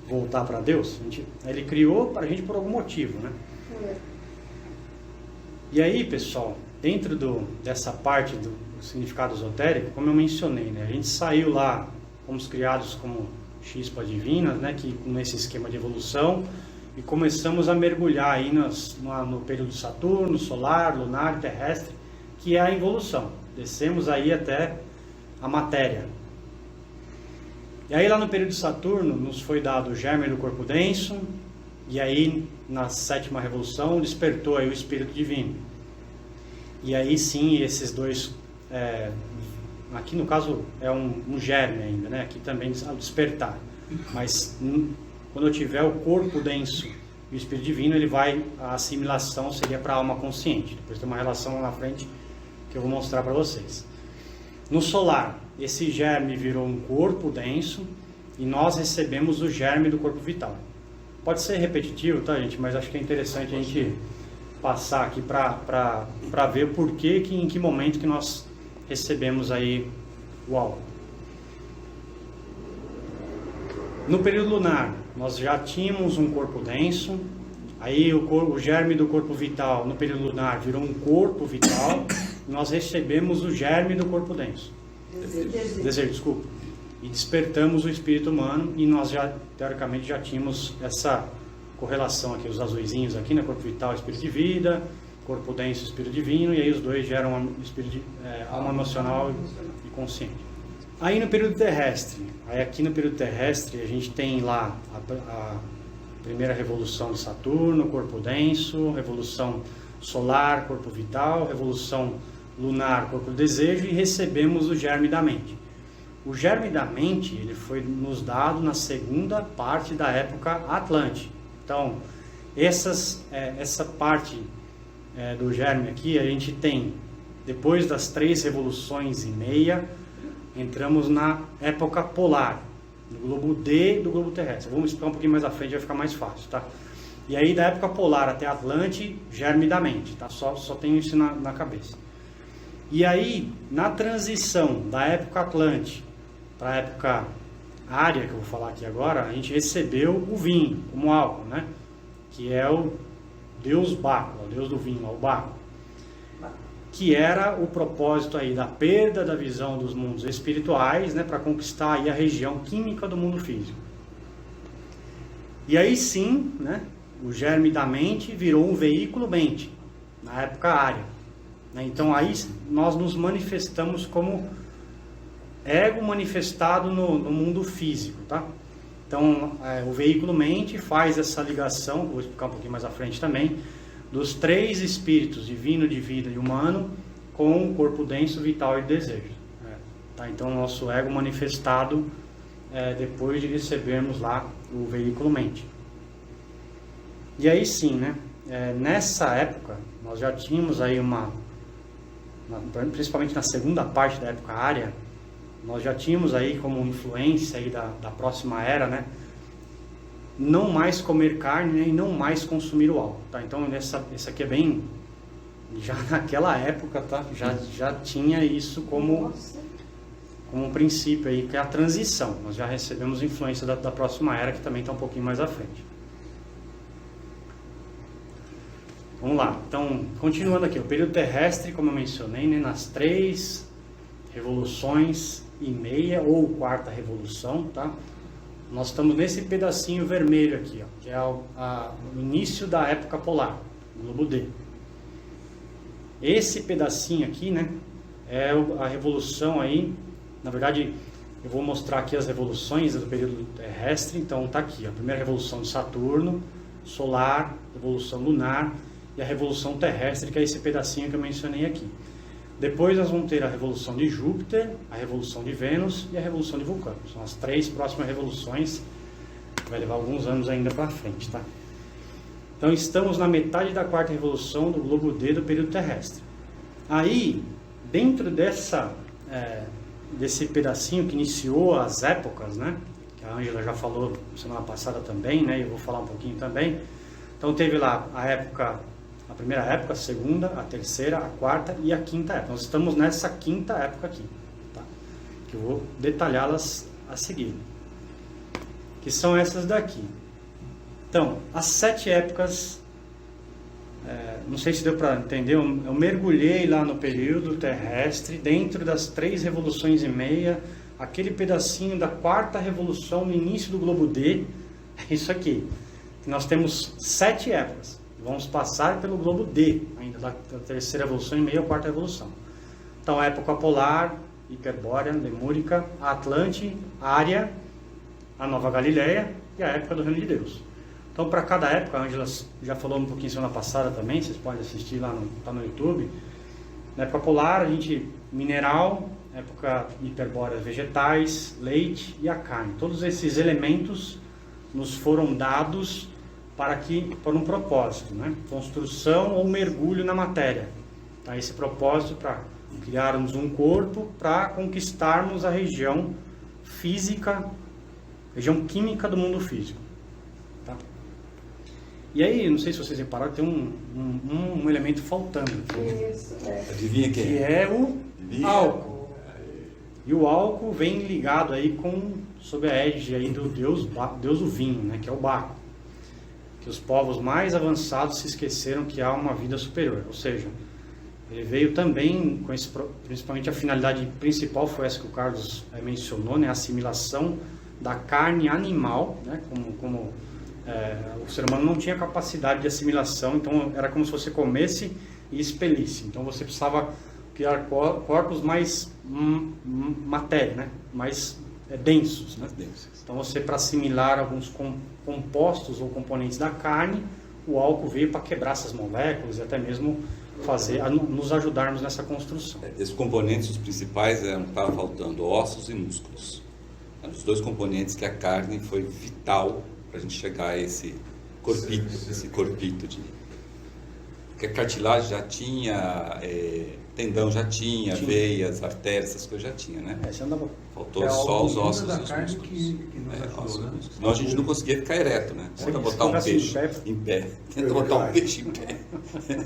voltar para Deus? Ele criou para a gente por algum motivo, né? E aí, pessoal, dentro dessa parte do significado esotérico, como eu mencionei, né? A gente saiu lá, fomos criados como chispas divinas, né? Que nesse esquema de evolução, e começamos a mergulhar aí no período de Saturno, solar, lunar e terrestre, que é a evolução. Descemos aí até a matéria. E aí lá no período de Saturno nos foi dado o germe do corpo denso, e aí na sétima revolução despertou aí o Espírito Divino. E aí sim esses dois, aqui no caso é um germe ainda, né? Aqui também ao despertar. Mas quando eu tiver o corpo denso e o Espírito Divino, a assimilação seria para a alma consciente. Depois tem uma relação lá na frente que eu vou mostrar para vocês. No solar, esse germe virou um corpo denso e nós recebemos o germe do corpo vital. Pode ser repetitivo, tá, gente? Mas acho que é interessante a gente passar aqui para ver por que, em que momento que nós recebemos aí o álcool. No período lunar, nós já tínhamos um corpo denso, aí o germe do corpo vital no período lunar virou um corpo vital, nós recebemos o germe do corpo denso. Desejo, desculpa. E despertamos o espírito humano e nós já, teoricamente, já tínhamos essa correlação aqui, os azuizinhos aqui, né? Corpo vital, espírito de vida, corpo denso, espírito divino, e aí os dois geram alma emocional e consciente. Aí no período terrestre, aqui no período terrestre a gente tem lá a primeira revolução de Saturno, corpo denso, revolução solar, corpo vital, revolução lunar, corpo desejo, e recebemos o germe da mente. O germe da mente, ele foi nos dado na segunda parte da época Atlante. Então, essa parte do germe aqui, a gente tem, depois das 3 revoluções e meia, entramos na época polar, do globo D do globo terrestre. Vamos explicar um pouquinho mais à frente, vai ficar mais fácil, tá? E aí, da época polar até Atlante, germe da mente, tá? Só tenho isso na cabeça. E aí, na transição da época Atlante para a época Ária, que eu vou falar aqui agora, a gente recebeu o vinho como álcool, né? Que é o deus Baco, o deus do vinho, o Baco. Que era o propósito aí da perda da visão dos mundos espirituais, né? Para conquistar aí a região química do mundo físico. E aí sim, né? O germe da mente virou um veículo mente, na época Ária. Então aí nós nos manifestamos como ego manifestado no mundo físico, tá? Então o veículo mente faz essa ligação, vou explicar um pouquinho mais à frente também, dos 3 espíritos, divino, de vida e humano, com o corpo denso, vital e desejo. Tá? Então o nosso ego manifestado depois de recebermos lá o veículo mente. E aí sim, né? Nessa época nós já tínhamos aí principalmente na segunda parte da época Ária, nós já tínhamos aí como influência aí da próxima era, né? Não mais comer carne, né? E não mais consumir o álcool, tá? Então esse aqui é bem, já naquela época, tá? Já tinha isso como um princípio aí, que é a transição. Nós já recebemos influência da próxima era, que também está um pouquinho mais à frente. Vamos lá, então, continuando aqui, o período terrestre, como eu mencionei, né, nas 3 revoluções e meia, ou 4ª revolução, tá? Nós estamos nesse pedacinho vermelho aqui, ó, que é o início da época polar, globo D. Esse pedacinho aqui, né, é a revolução aí, na verdade, eu vou mostrar aqui as revoluções do período terrestre, então tá aqui, ó, a primeira revolução de Saturno, solar, revolução lunar, e a revolução terrestre, que é esse pedacinho que eu mencionei aqui. Depois nós vamos ter a revolução de Júpiter, a revolução de Vênus e a revolução de Vulcano. São as 3 próximas revoluções, vai levar alguns anos ainda para frente, tá? Então estamos na metade da 4ª revolução do globo D do período terrestre. Aí, dentro desse pedacinho que iniciou as épocas, né? Que a Ângela já falou semana passada também, né? E eu vou falar um pouquinho também. Então teve lá a primeira época, a segunda, a terceira, a 4ª e a 5ª época. Nós estamos nessa 5ª época aqui, tá? Que eu vou detalhá-las a seguir. Que são essas daqui. Então, as 7 épocas, não sei se deu para entender, eu mergulhei lá no período terrestre, dentro das 3 revoluções e meia, aquele pedacinho da 4ª revolução no início do globo D, é isso aqui. Nós temos 7 épocas, vamos passar pelo globo D, ainda da 3ª revolução e meia à 4ª revolução. Então, a época polar, Hiperbórea, Lemúrica, a Atlante, Ária, a Nova Galileia e a época do Reino de Deus. Então, para cada época, a Ângela já falou um pouquinho semana passada também, vocês podem assistir lá tá no YouTube. Na época polar, a gente, mineral, época hiperbórea, vegetais, leite e a carne. Todos esses elementos nos foram dados para um propósito, né? Construção ou mergulho na matéria. Tá? Esse propósito para criarmos um corpo para conquistarmos a região física, região química do mundo físico. Tá? E aí, não sei se vocês repararam, tem um elemento faltando. Isso, Adivinha quem? Que é o álcool. E o álcool vem ligado aí sob a égide aí do deus do vinho, né, que é o Baco. Que os povos mais avançados se esqueceram que há uma vida superior. Ou seja, ele veio também com principalmente a finalidade principal foi essa que o Carlos mencionou, né, a assimilação da carne animal, né, como o ser humano não tinha capacidade de assimilação, então era como se você comesse e expelisse. Então você precisava criar corpos mais matéria, né, mais densos, né? Então você, para assimilar alguns compostos ou componentes da carne, o álcool veio para quebrar essas moléculas e até mesmo nos ajudarmos nessa construção. Esses componentes, os principais, estavam faltando ossos e músculos. Eram os 2 componentes que a carne foi vital para a gente chegar a esse corpito porque a cartilagem já tinha, tendão já tinha, veias, artérias, essas coisas já tinha, né? Faltou só os ossos e os músculos. Senão a gente não conseguia ficar ereto, né? Tenta botar um peixe em pé. Tenta botar um peixe em pé.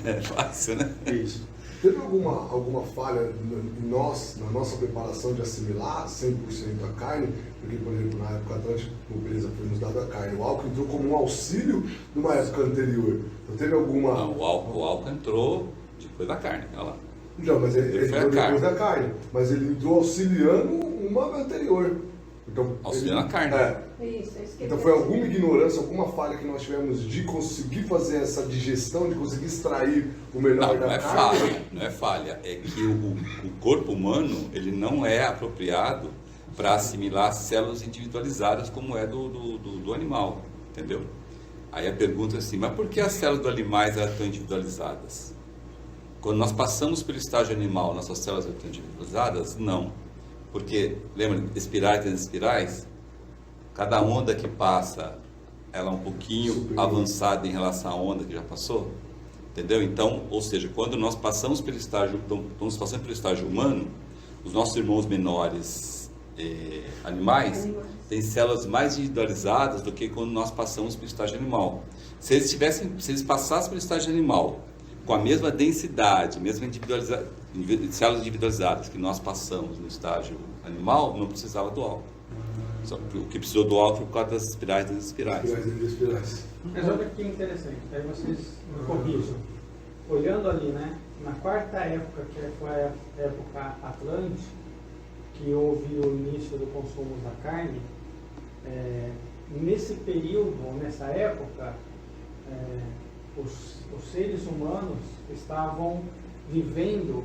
É fácil, né? Isso. Teve alguma falha em na nossa preparação de assimilar 100% a carne? Porque, por exemplo, na época atlântica, beleza, foi nos dado a carne. O álcool entrou como um auxílio numa época anterior. Então teve alguma... Não, o álcool entrou depois da carne, olha lá. Não, mas ele entrou depois da carne. Mas ele entrou auxiliando uma anterior. Então, auxiliando a carne. Isso que então foi alguma ignorância, alguma falha que nós tivemos de conseguir fazer essa digestão, de conseguir extrair o melhor da carne? Não é falha. É que o corpo humano ele não é apropriado para assimilar células individualizadas como é do animal, entendeu? Aí a pergunta é assim, mas por que as células dos animais eram tão individualizadas? Quando nós passamos pelo estágio animal, nossas células eram tão individualizadas? Não. Porque, lembra, espirais e espirais? Cada onda que passa, ela é um pouquinho avançada em relação à onda que já passou, entendeu? Então, ou seja, quando nós passamos pelo estágio, estamos passando pelo estágio humano, os nossos irmãos menores animais têm células mais individualizadas do que quando nós passamos pelo estágio animal. Se eles passassem pelo estágio animal com a mesma densidade, células individualizadas que nós passamos no estágio animal, não precisava do álcool. Só o que precisou do álcool por causa das espirais e das espirais. Mas olha que interessante, aí vocês me corrijam. Olhando ali, né, na 4ª época, que foi a época Atlante, que houve o início do consumo da carne, nesse período, nessa época, os seres humanos estavam vivendo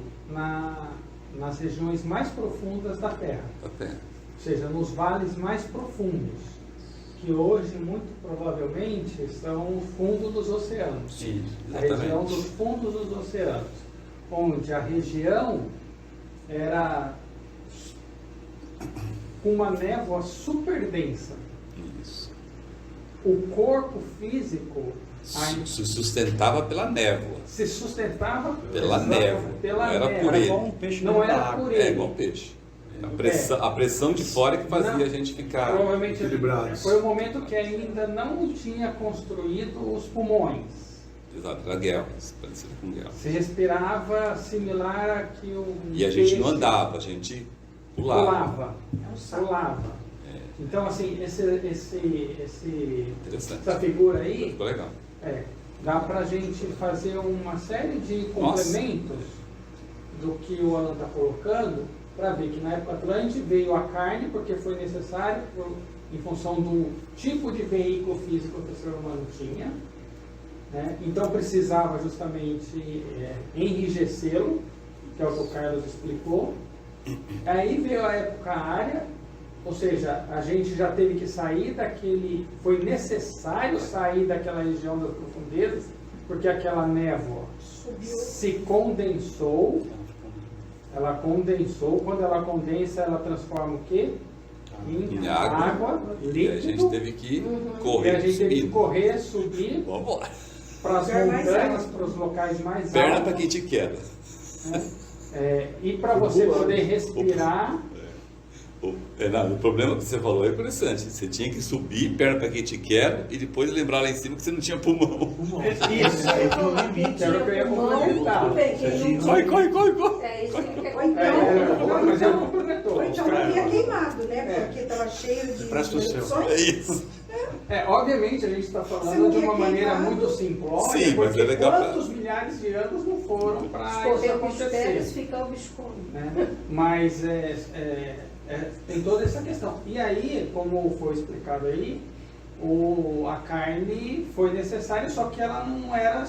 nas regiões mais profundas da Terra. Ou seja, nos vales mais profundos, que hoje, muito provavelmente, são o fundo dos oceanos. Sim, a região dos fundos dos oceanos, onde a região era uma névoa super densa. Isso. O corpo físico Se sustentava pela névoa. se sustentava Pela névoa. pela Não era névoa. por Era ele. igual um peixe Não dentro da era água. por É ele. igual peixe. A pressão de fora que fazia Não. a gente ficar. Provavelmente Equilibrados. foi o momento que ainda não tinha construído os pulmões. Exato, era guerras, parecido com guerra. Se respirava similar a que o E a gente não peixe andava, a gente pulava. Pulava. Então, assim, Interessante. essa figura aí, Ficou legal. dá pra gente fazer uma série de complementos do que o Alan está colocando, para ver que na época Atlântica veio a carne, porque foi necessário, em função do tipo de veículo físico que o ser humano tinha, né? Então precisava justamente enrijecê-lo, que é o que o Carlos explicou. Aí veio a época área, ou seja, a gente já teve que sair foi necessário sair daquela região das profundezas, porque aquela névoa se condensou. Ela condensou, quando ela condensa, ela transforma o quê? Em água, líquido. E a gente teve que E correr, a gente teve que subir. correr, subir Vamos embora. para as montanhas, para os locais mais Perna altos. para quem te quer. E para você poder respirar. Renato, o problema que você falou é interessante. Você tinha que subir, perna para quem te quer, e depois lembrar lá em cima que você não tinha pulmão. Isso, era o que eu ia complementar. Corre. É isso que ele quer Mas eu complementou. Ou então não ia queimado, né? Porque estava cheio de Presta o seu. erupções. É isso. Obviamente a gente está Você falando não de ia uma maneira queimado. muito simplória, Sim, mas porque é legal pra- quantos milhares de anos não foram para isso escorrer o bicho pega, acontecer. fica o bicho come. Né? Mas tem toda essa questão. E aí, como foi explicado aí, a carne foi necessária, só que ela não era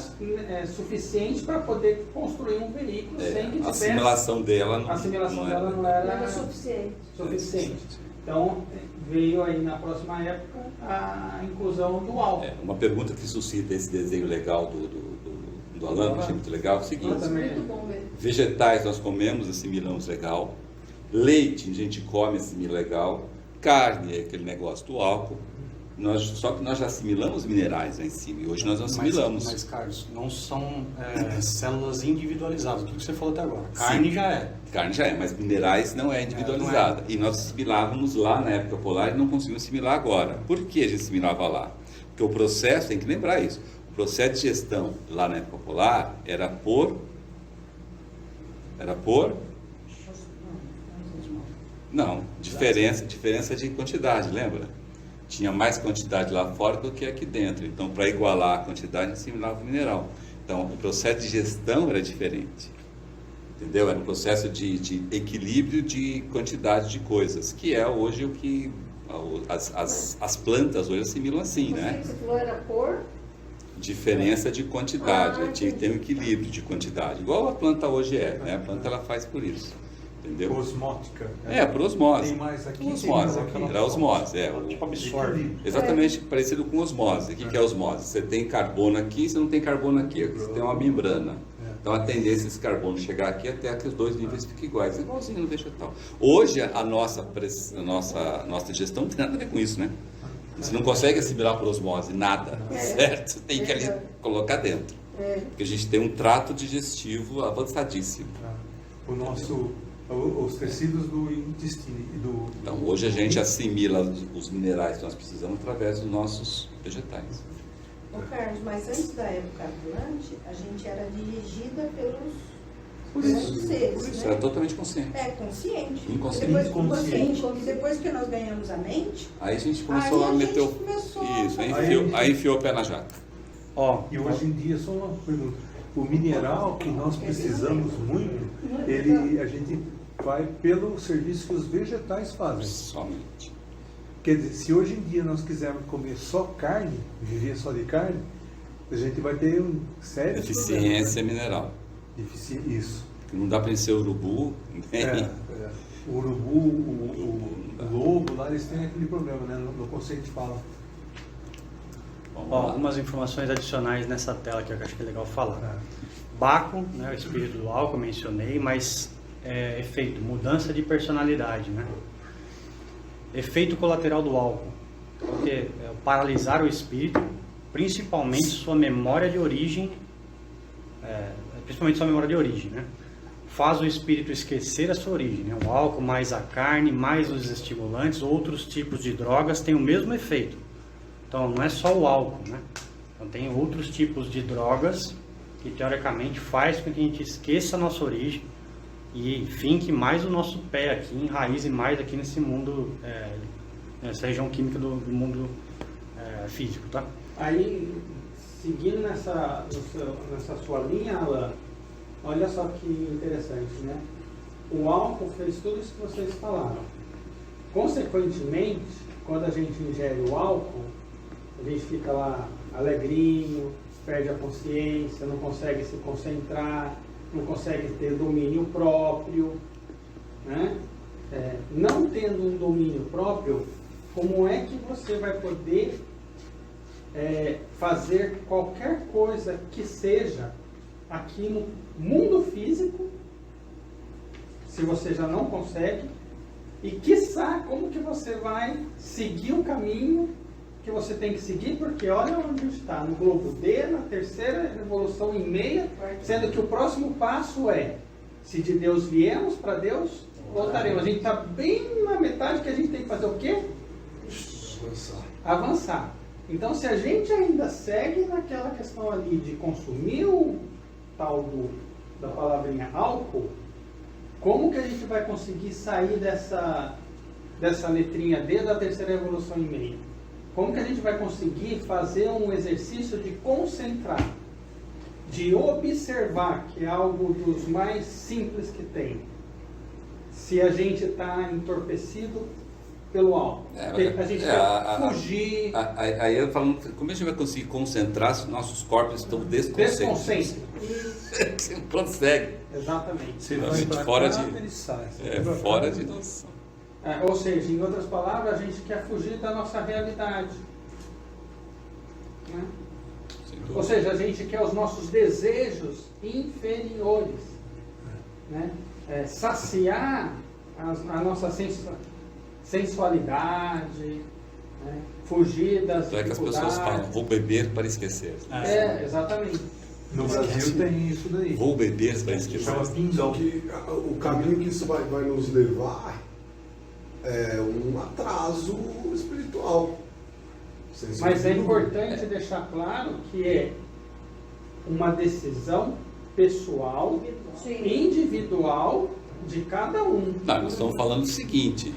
suficiente para poder construir um veículo sem que A tivesse... assimilação dela A assimilação dela não Não era era suficiente. suficiente. Então, veio aí na próxima época a inclusão do álcool. Uma pergunta que suscita esse desenho legal do Alan, que achei muito legal, é o seguinte: Muito bom mesmo. vegetais nós comemos, assimilamos legal. Leite a gente come, assimila legal. Carne é aquele negócio do álcool. Só que nós já assimilamos minerais lá em cima e hoje nós não assimilamos. Mas Carlos, não são células individualizadas. O que você falou até agora? Carne Sim. já é. Carne já é, mas minerais não é individualizada. E nós assimilávamos lá na época polar e não conseguimos assimilar agora. Por que a gente assimilava lá? Porque o processo, tem que lembrar isso, o processo de gestão lá na época polar era por... Não, diferença de quantidade, lembra? Tinha mais quantidade lá fora do que aqui dentro. Então, para igualar a quantidade, assimilava o mineral. Então, o processo de gestão era diferente. Entendeu? Era um processo de equilíbrio de quantidade de coisas, que é hoje o que as plantas hoje assimilam assim, né? Você falou era por? Diferença de quantidade. Tinha que ter um equilíbrio de quantidade. Igual a planta hoje é, né? A planta ela faz por isso. Entendeu? Osmótica. Por osmose. Tem mais aqui, Osmose, tem mais aqui. era osmose, Tipo absorve. Exatamente parecido com osmose. O que é osmose? Você tem carbono aqui, você não tem carbono aqui. Aqui você tem uma membrana. Então a tendência desse carbono chegar aqui até que os dois níveis fiquem iguais. É igualzinho no vegetal. Hoje a nossa digestão não tem nada a ver com isso, né? Você não consegue assimilar por osmose nada, certo? Você tem que ali colocar dentro. Porque a gente tem um trato digestivo avançadíssimo. Os tecidos do intestino. Então, hoje a gente assimila os minerais que nós precisamos através dos nossos vegetais. Ô Carlos, mas antes da época Atlântica, a gente era dirigida pelos seres, Isso né? era totalmente consciente. Consciente. Inconsciente. E depois que nós ganhamos a mente, Aí a gente começou a meter o... Isso, aí enfiou o pé na jaca. E hoje em dia, só uma pergunta. O mineral que nós precisamos muito, a gente vai pelo serviço que os vegetais fazem. Somente. Quer dizer, se hoje em dia nós quisermos comer só carne, viver só de carne, a gente vai ter um sério Deficiência mineral. Isso. Não dá para ser urubu. O urubu, o lobo, lá eles têm aquele problema, né? No conceito fala. Algumas informações adicionais nessa tela que eu acho que é legal falar. Baco, né, o espírito do álcool, mencionei, mas efeito? Mudança de personalidade, né? Efeito colateral do álcool, porque é paralisar o espírito, principalmente sua memória de origem, né? Faz o espírito esquecer a sua origem, né? O álcool mais a carne, mais os estimulantes, outros tipos de drogas têm o mesmo efeito. Então não é só o álcool, né? Então tem outros tipos de drogas que teoricamente faz com que a gente esqueça a nossa origem e finque mais o nosso pé aqui, enraize mais aqui nesse mundo, nessa região química do mundo físico, tá? Aí, seguindo nessa sua linha, Alan, olha só que interessante, né? O álcool fez tudo isso que vocês falaram. Consequentemente, quando a gente ingere o álcool, a gente fica lá alegrinho, perde a consciência, não consegue se concentrar, não consegue ter domínio próprio, né? Não tendo um domínio próprio, como é que você vai poder fazer qualquer coisa que seja aqui no mundo físico, se você já não consegue, e quiçá como que você vai seguir o caminho que você tem que seguir, porque olha onde está, no globo D, na terceira revolução em meia, sendo que o próximo passo se de Deus viemos, para Deus voltaremos. A gente está bem na metade, que a gente tem que fazer o quê? Avançar. Então, se a gente ainda segue naquela questão ali de consumir o tal da palavrinha álcool, como que a gente vai conseguir sair dessa letrinha D da terceira revolução em meia? Como que a gente vai conseguir fazer um exercício de concentrar, de observar, que é algo dos mais simples que tem, se a gente está entorpecido pelo álcool? A gente vai fugir. Aí eu falo, como a gente vai conseguir concentrar se nossos corpos estão desconcentrados? Você não consegue. Exatamente. Você vai fora de noção. Ou seja, em outras palavras, a gente quer fugir da nossa realidade, né? Ou seja, a gente quer os nossos desejos inferiores, né? Saciar a nossa sensualidade, né? Fugir das Então é que as pessoas falam, vou beber para esquecer. Exatamente. No Brasil tem isso daí. Vou beber para esquecer. Chama pingão. O caminho que isso vai nos levar é um atraso espiritual. Mas é importante deixar claro que é uma decisão pessoal, individual de cada um. Não, nós estamos falando o seguinte,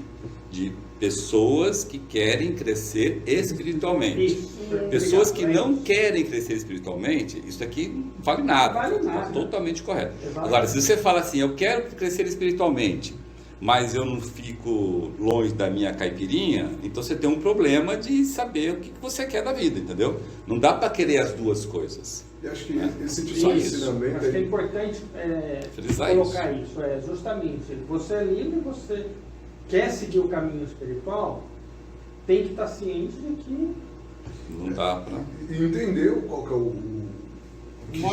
de pessoas que querem crescer espiritualmente. Isso. Pessoas que não querem crescer espiritualmente, isso aqui não vale nada. É totalmente correto. Exatamente. Agora, se você fala assim, eu quero crescer espiritualmente, mas eu não fico longe da minha caipirinha, então você tem um problema de saber o que você quer da vida, entendeu? Não dá para querer as duas coisas. Eu acho que esse tipo de ensinamento... Acho que é importante colocar isso. Justamente, você é livre, você quer seguir o caminho espiritual, tem que estar ciente de que... Não dá para... E entender qual que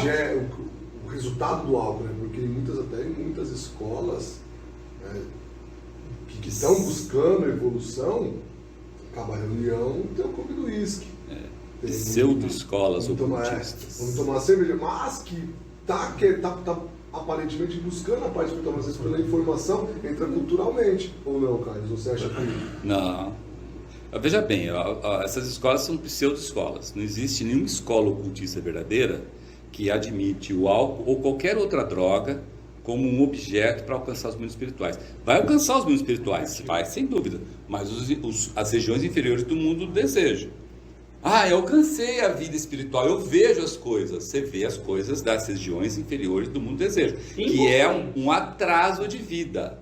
é o resultado do álcool, né? Porque em muitas escolas... que estão buscando evolução, acaba a reunião, tem o clube do uísque. Pseudo-escolas ocultistas. Vamos tomar cerveja, mas que tá aparentemente buscando a parte espiritual, mas pela informação entra culturalmente. Ou não, Carlos? Você acha que... Não. Veja bem, essas escolas são pseudo-escolas. Não existe nenhuma escola ocultista verdadeira que admite o álcool ou qualquer outra droga como um objeto para alcançar os mundos espirituais. Vai alcançar os mundos espirituais? Vai, sem dúvida. Mas as regiões inferiores do mundo do desejo. Eu alcancei a vida espiritual, eu vejo as coisas. Você vê as coisas das regiões inferiores do mundo do desejo, que é um atraso de vida.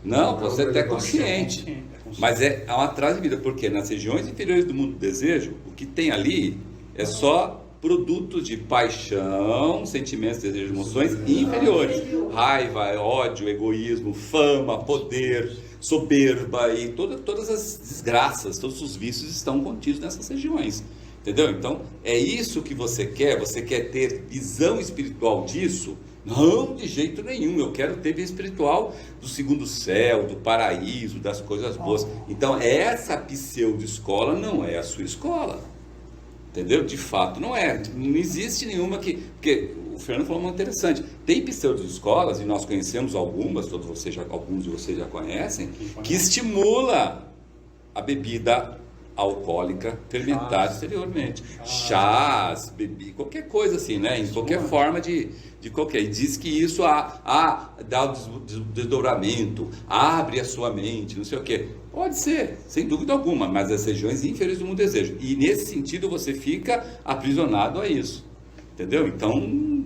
Não, você até é consciente. Mas é um atraso de vida, porque nas regiões inferiores do mundo do desejo, o que tem ali é só produto de paixão, sentimentos, desejos, emoções inferiores. Raiva, ódio, egoísmo, fama, poder, soberba e todas as desgraças, todos os vícios estão contidos nessas regiões. Entendeu? Então, é isso que você quer ter visão espiritual disso, Não, de jeito nenhum. Eu quero ter vida espiritual do segundo céu, do paraíso, das coisas boas. Então, essa pseudo-escola não é a sua escola. Entendeu? De fato, não é. Não existe nenhuma que... Porque o Fernando falou muito interessante. Tem pseudo-escolas, e nós conhecemos algumas, alguns de vocês já conhecem, que estimula a bebida alcoólica fermentada exteriormente. Chás, bebida, qualquer coisa assim, né? Em qualquer forma de qualquer. E diz que isso dá o desdobramento, abre a sua mente, não sei o quê. Pode ser, sem dúvida alguma, mas as regiões inferiores do mundo desejo. E nesse sentido você fica aprisionado a isso. Entendeu? Então,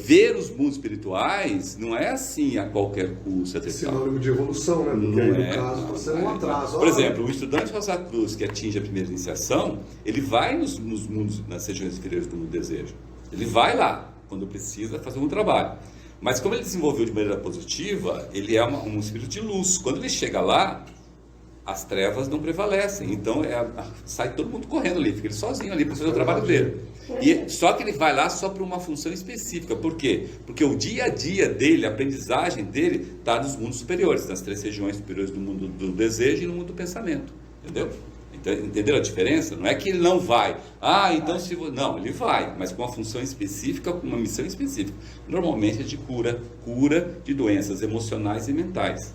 ver os mundos espirituais não é assim a qualquer custo. É sinônimo de evolução, né? Porque aí, no caso, você é um atraso. Por exemplo, o estudante Rosa Cruz que atinge a primeira iniciação, ele vai nos mundos, nas regiões inferiores do mundo desejo. Ele vai lá, quando precisa, fazer um trabalho. Mas como ele desenvolveu de maneira positiva, ele é um espírito de luz. Quando ele chega lá, as trevas não prevalecem. Então, sai todo mundo correndo ali, fica ele sozinho ali para fazer o trabalho dele. Só que ele vai lá só para uma função específica. Por quê? Porque o dia a dia dele, a aprendizagem dele, está nos mundos superiores, nas 3 regiões superiores do mundo do desejo e no mundo do pensamento. Entendeu? Entenderam a diferença? Não é que ele não vai. Então se você... Não, ele vai, mas com uma função específica, com uma missão específica. Normalmente é de cura de doenças emocionais e mentais.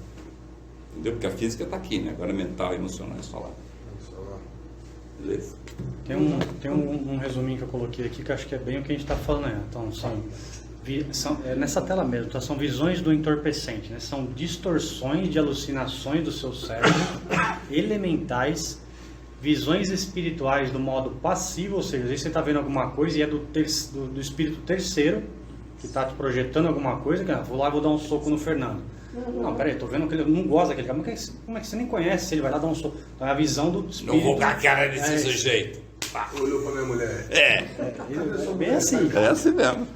Entendeu? Porque a física está aqui, né? Agora mental e emocional é só lá. Beleza? Tem um resuminho que eu coloquei aqui que acho que é bem o que a gente está falando, né? Então, nessa tela mesmo, então, são visões do entorpecente, né? São distorções de alucinações do seu cérebro, elementais, visões espirituais do modo passivo, ou seja, às vezes você está vendo alguma coisa e é do espírito terceiro que está te projetando alguma coisa, que vou lá e vou dar um soco no Fernando. Não, peraí, tô vendo que ele não gosta daquele cara. Como é que você nem conhece se ele vai lá dar um soco? Então é a visão do espírito. Não vou dar a cara desse sujeito. Olhou pra minha mulher. É bem assim. É assim mesmo.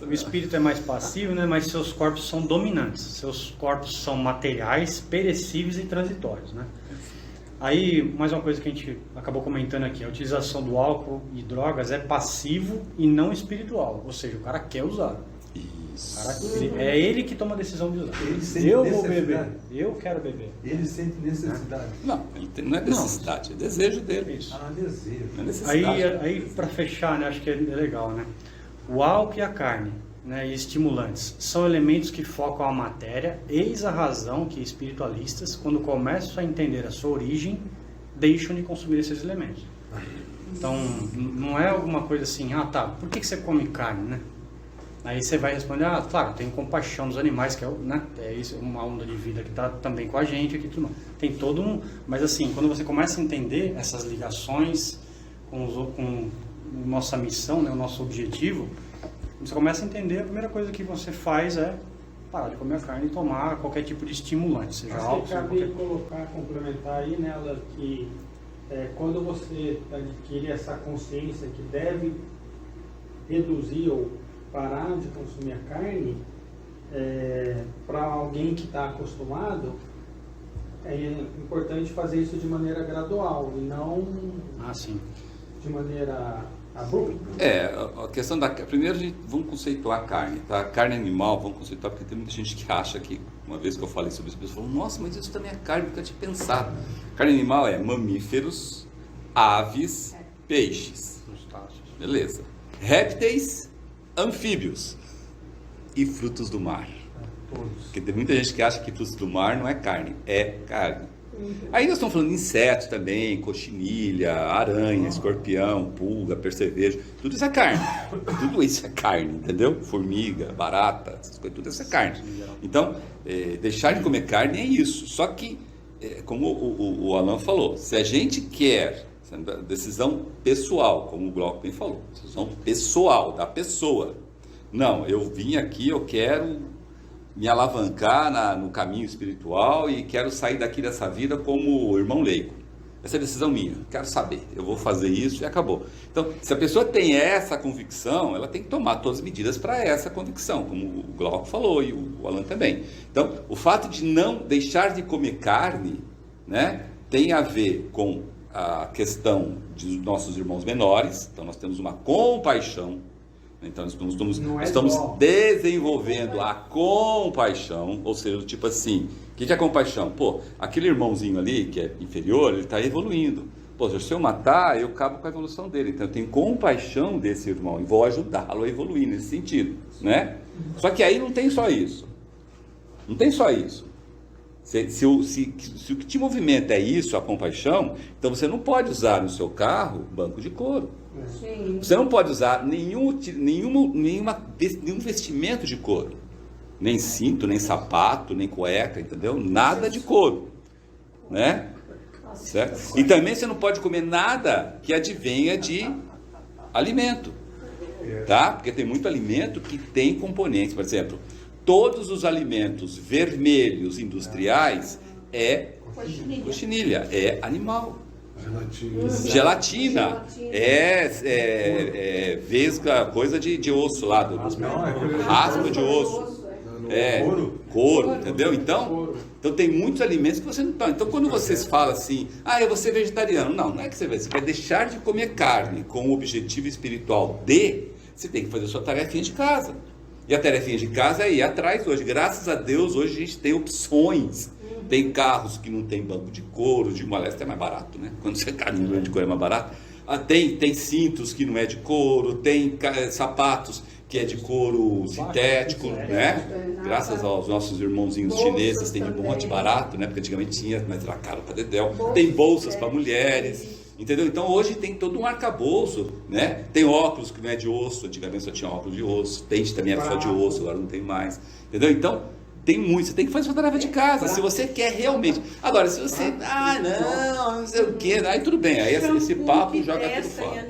O espírito é mais passivo, né? Mas seus corpos são dominantes. Seus corpos são materiais, perecíveis e transitórios, né? Aí, mais uma coisa que a gente acabou comentando aqui, a utilização do álcool e drogas é passivo e não espiritual. Ou seja, o cara quer usar. Isso. É ele que toma a decisão de usar. Eu vou beber. Eu quero beber. Ele sente necessidade. Não, não é necessidade, é desejo dele. Isso. Desejo. Não é necessidade. Aí para fechar, né, acho que é legal, né? O álcool e a carne, né, e estimulantes são elementos que focam a matéria, eis a razão que espiritualistas, quando começam a entender a sua origem, deixam de consumir esses elementos. Então, não é alguma coisa assim, por que você come carne, né? Aí você vai responder, claro, tem compaixão dos animais, que é isso, uma onda de vida que está também com a gente aqui, tudo mais. Tem todo um... Mas assim, quando você começa a entender essas ligações com nossa missão, né, o nosso objetivo, você começa a entender, a primeira coisa que você faz é parar de comer a carne e tomar qualquer tipo de estimulante, seja álcool, seja qualquer... complementar aí nela que quando você adquire essa consciência que deve reduzir ou parar de consumir a carne, para alguém que está acostumado, é importante fazer isso de maneira gradual e não de maneira abrupta. A questão da... Primeiro, vamos conceituar a carne, tá? Carne animal, vamos conceituar, porque tem muita gente que acha que, uma vez que eu falei sobre isso, a pessoa falou, nossa, mas isso também é carne, nunca tinha pensado. Carne animal é mamíferos, aves, peixes. Beleza. Répteis, anfíbios e frutos do mar. Porque tem muita gente que acha que frutos do mar não é carne, é carne. Aí nós estamos falando de insetos também, cochinilha, aranha, escorpião, pulga, percevejo, tudo isso é carne. Tudo isso é carne, entendeu? Formiga, barata, essas coisas, tudo isso é carne. Então, deixar de comer carne é isso. Só que, como o Alan falou, se a gente quer decisão pessoal, como o Glauco bem falou, decisão pessoal, da pessoa. Não, eu vim aqui, eu quero me alavancar no caminho espiritual e quero sair daqui dessa vida como irmão leigo. Essa é a decisão minha, quero saber, eu vou fazer isso e acabou. Então, se a pessoa tem essa convicção, ela tem que tomar todas as medidas para essa convicção, como o Glauco falou e o Alan também. Então, o fato de não deixar de comer carne, né, tem a ver com a questão dos nossos irmãos menores. Então nós temos uma compaixão, Então nós Não é estamos igual. desenvolvendo a compaixão, ou seja, tipo assim, o que é compaixão? Pô, aquele irmãozinho ali que é inferior, ele está evoluindo. Pô, se eu matar, eu acabo com a evolução dele. Então eu tenho compaixão desse irmão e vou ajudá-lo a evoluir nesse sentido, né? Só que aí não tem só isso. Não tem só isso. Se o que te movimenta é isso, a compaixão, então você não pode usar no seu carro banco de couro. Sim. Você não pode usar nenhum vestimento de couro. Nem cinto, nem sapato, nem cueca, entendeu? Nada de couro, né? Certo? E também você não pode comer nada que advenha de alimento, tá? Porque tem muito alimento que tem componentes, por exemplo, todos os alimentos vermelhos industriais é coxinilha, é animal. Gelatina. É vesga, coisa de osso lá, raspa de osso. Couro, entendeu? Então tem muitos alimentos que você não toma. Então quando vocês falam assim, eu vou ser vegetariano. Não é que você vai deixar de comer carne com o objetivo espiritual você tem que fazer a sua tarefinha de casa. E a tarefinha de casa é ir atrás hoje. Graças a Deus, hoje a gente tem opções. Tem carros que não tem banco de couro, de moléstia é mais barato, né? Quando você cai no banco de couro é mais barato. Tem cintos que não é de couro, tem sapatos que é de couro sintético, né? Graças aos nossos irmãozinhos chineses, tem de monte barato, né? Porque antigamente tinha, mas era caro para dedéu. Tem bolsas para mulheres, entendeu? Então hoje tem todo um arcabouço, né? Tem óculos que não é de osso, antigamente só tinha óculos de osso, dente também era só de osso, agora não tem mais, entendeu? Então tem muito, você tem que fazer sua tarefa de casa, se você quer realmente. Agora, se você, não sei o que, aí tudo bem, aí esse papo joga tudo fora.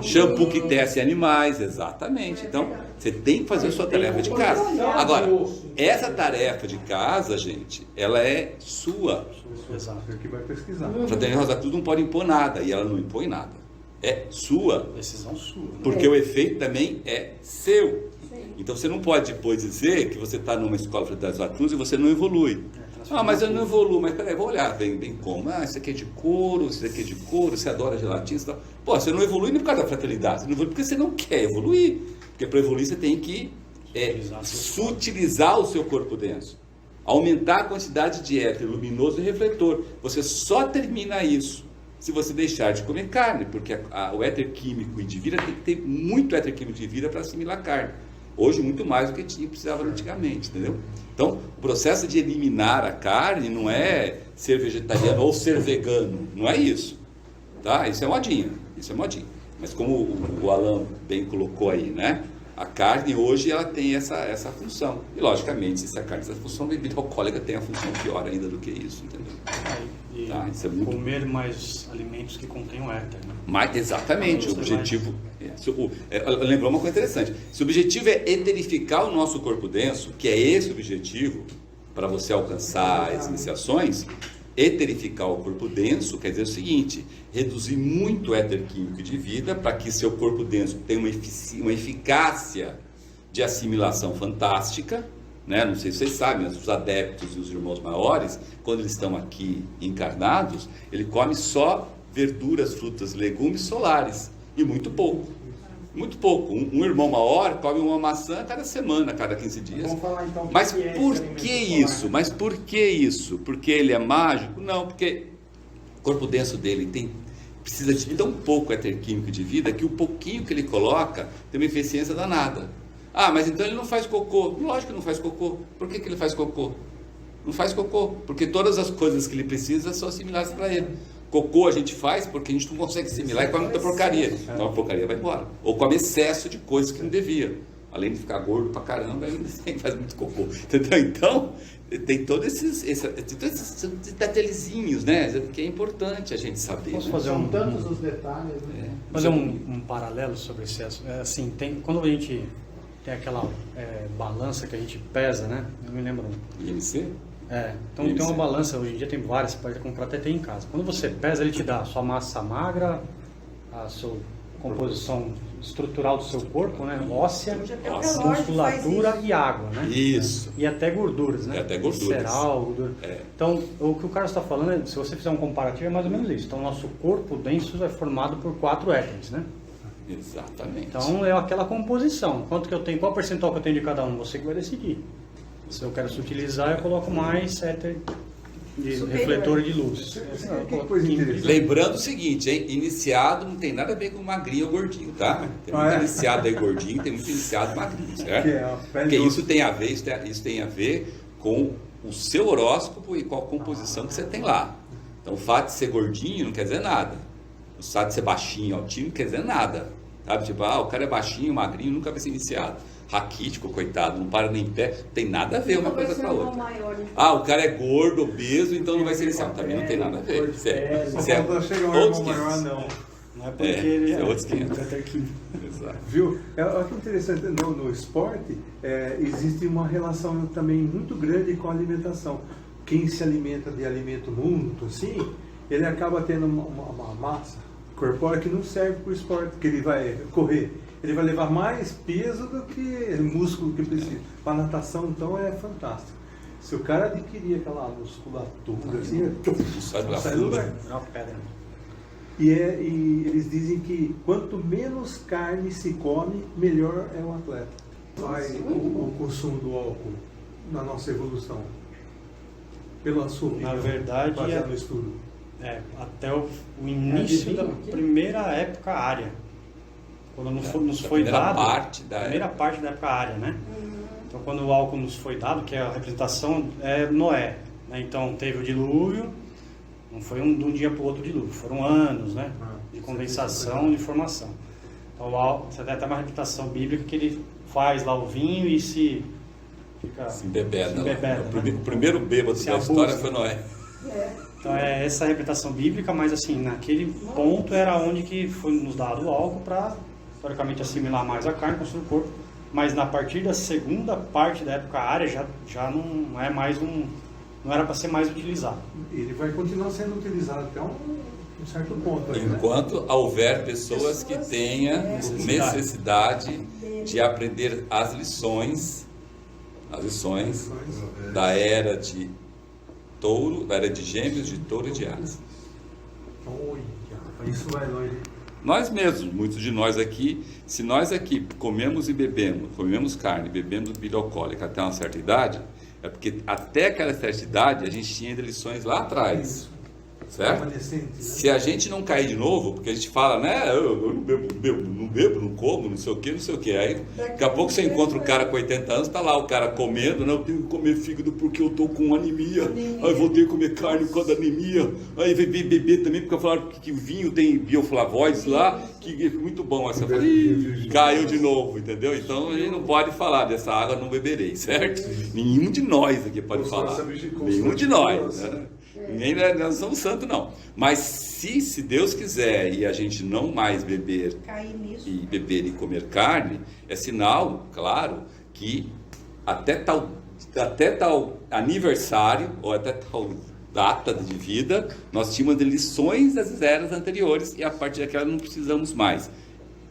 Shampoo que tece animais, exatamente. Então, você tem que fazer a sua tarefa de casa. Agora, essa tarefa de casa, gente, ela é sua. Exato, é que vai pesquisar. Fraternidade Rosa Cruz não pode impor nada, e ela não impõe nada. É sua. Decisão sua. Porque o efeito também é seu. Então você não pode depois dizer que você está numa escola Fraternidade Rosa Cruz e você não evolui. Mas eu não evoluo, mas peraí, vou olhar bem como. Isso aqui é de couro, isso aqui é de couro, você adora gelatina, você tá... Pô, você não evolui nem por causa da fraternidade, você não evolui porque você não quer evoluir. Porque para evoluir você tem que sutilizar o seu corpo denso, aumentar a quantidade de éter luminoso e refletor. Você só termina isso se você deixar de comer carne, porque o éter químico de vida tem que ter muito éter químico de vida para assimilar carne. Hoje, muito mais do que precisava antigamente, entendeu? Então, o processo de eliminar a carne não é ser vegetariano ou ser vegano, não é isso, tá? Isso é modinha. Mas como o Alan bem colocou aí, né? A carne hoje, ela tem essa função. E, logicamente, se a carne tem essa função, a bebida alcoólica tem a função pior ainda do que isso, entendeu? Tá? Isso é muito... Comer mais alimentos que contenham éter, né? Mas, exatamente, o objetivo... Lembrou uma coisa interessante. Se o objetivo é eterificar o nosso corpo denso, que é esse o objetivo para você alcançar as iniciações, eterificar o corpo denso quer dizer o seguinte: reduzir muito o éter químico de vida para que seu corpo denso tenha uma eficácia de assimilação fantástica, né? Não sei se vocês sabem, mas os adeptos e os irmãos maiores, quando eles estão aqui encarnados, ele come só verduras, frutas, legumes solares. E muito pouco. Muito pouco. Um irmão maior come uma maçã a cada semana, a cada 15 dias. Vamos falar então Mas por que isso? Mas por que isso? Porque ele é mágico? Não, porque o corpo denso dele precisa de tão pouco éter químico de vida que o pouquinho que ele coloca tem uma eficiência danada. Mas então ele não faz cocô. Lógico que não faz cocô. Por que ele faz cocô? Não faz cocô, porque todas as coisas que ele precisa são assimiladas para ele. Cocô a gente faz porque a gente não consegue assimilar e come muita porcaria. Então a porcaria vai embora. Ou come excesso de coisas que não devia. Além de ficar gordo pra caramba, ele faz muito cocô. Entendeu? Então, tem todos esses detalhezinhos, né? Que é importante a gente saber. Posso né? fazer tantos os detalhes. Né? Fazer um paralelo sobre esse assunto. Assim, quando a gente tem aquela balança que a gente pesa, né? Eu me lembro. IMC? Então tem uma balança, hoje em dia tem várias, você pode comprar até ter em casa. Quando você pesa, ele te dá a sua massa magra, a sua composição estrutural do seu corpo, né? Óssea, musculatura e água, né? Isso. E até gorduras, né? Até gorduras. Visceral, gordura. Então, o que o Carlos está falando, se você fizer um comparativo, é mais ou menos isso. Então, nosso corpo denso é formado por 4 éteres, né? Exatamente. Então é aquela composição. Quanto que eu tenho, qual percentual que eu tenho de cada um? Você que vai decidir. Se eu quero se utilizar, eu coloco mais setter de refletor de luz. Lembrando o seguinte, hein? Iniciado não tem nada a ver com magrinho ou gordinho, tá? Tem muito iniciado aí gordinho, tem muito iniciado magrinho, certo? Porque isso tem a ver com o seu horóscopo e com a composição que você tem lá. Então o fato de ser gordinho não quer dizer nada. O fato de ser baixinho, altinho, não quer dizer nada. Sabe? Tipo, o cara é baixinho, magrinho, nunca vai ser iniciado. Raquítico, coitado, não para nem em pé. Tem nada a ver uma coisa com a outra. O cara é gordo, obeso, então não vai ser iniciado. Também não tem nada a ver. Outros 500. Não é porque ele é outros 500. Exato. Viu? Olha que interessante, no esporte existe uma relação também muito grande com a alimentação. Quem se alimenta de alimento muito assim, ele acaba tendo uma massa corpórea que não serve para o esporte, porque ele vai correr. Ele vai levar mais peso do que músculo que precisa. Para natação, então, é fantástico. Se o cara adquirir aquela musculatura, assim, sai do lugar. E eles dizem que quanto menos carne se come, melhor é o atleta. Vai o consumo do álcool na nossa evolução? Pela sua opinião, na verdade, baseado no estudo. Até o início da primeira época área. Quando nos foi dado, a primeira parte da época área, né? Então, quando o álcool nos foi dado, que a representação é Noé, né? Então, teve o dilúvio, não foi de um dia para o outro dilúvio, foram anos, né? De condensação, de formação. Então, o álcool, você tem até uma representação bíblica que ele faz lá o vinho e se embebeda. Né? O primeiro bêbado da história foi Noé. Então, é essa representação bíblica, mas assim, naquele ponto era onde que foi nos dado o álcool para teoricamente assimilar mais a carne, construir o corpo, mas na partir da segunda parte da época área já não é mais não era para ser mais utilizado. Ele vai continuar sendo utilizado até um certo ponto. Enquanto houver pessoas que tenham necessidade de aprender as lições da era de touro, da era de gêmeos, de touro e de Áries. Isso vai longe. Nós mesmos, muitos de nós aqui, se nós aqui comemos carne, bebemos bebida alcoólica até uma certa idade, é porque até aquela certa idade a gente tinha lições lá atrás. Certo? Se a gente não cair de novo, porque a gente fala, né, eu não bebo, não como, não sei o que. Aí, daqui a pouco você encontra um cara com 80 anos, tá lá o cara comendo, né, eu tenho que comer fígado porque eu tô com anemia. Aí vou ter que comer carne por causa da anemia. Aí beber também, porque falaram que o vinho tem bioflavoides lá, que é muito bom. Aí você fala, caiu de novo, entendeu? Então a gente não pode falar dessa água, não beberei, certo? Nenhum de nós aqui pode falar. Nenhum de nós, né? Ninguém, nós não somos santos, não. Mas se Deus quiser e a gente não mais beber e comer carne, é sinal, claro, que até tal aniversário ou até tal data de vida, nós tínhamos lições das eras anteriores e a partir daquela não precisamos mais.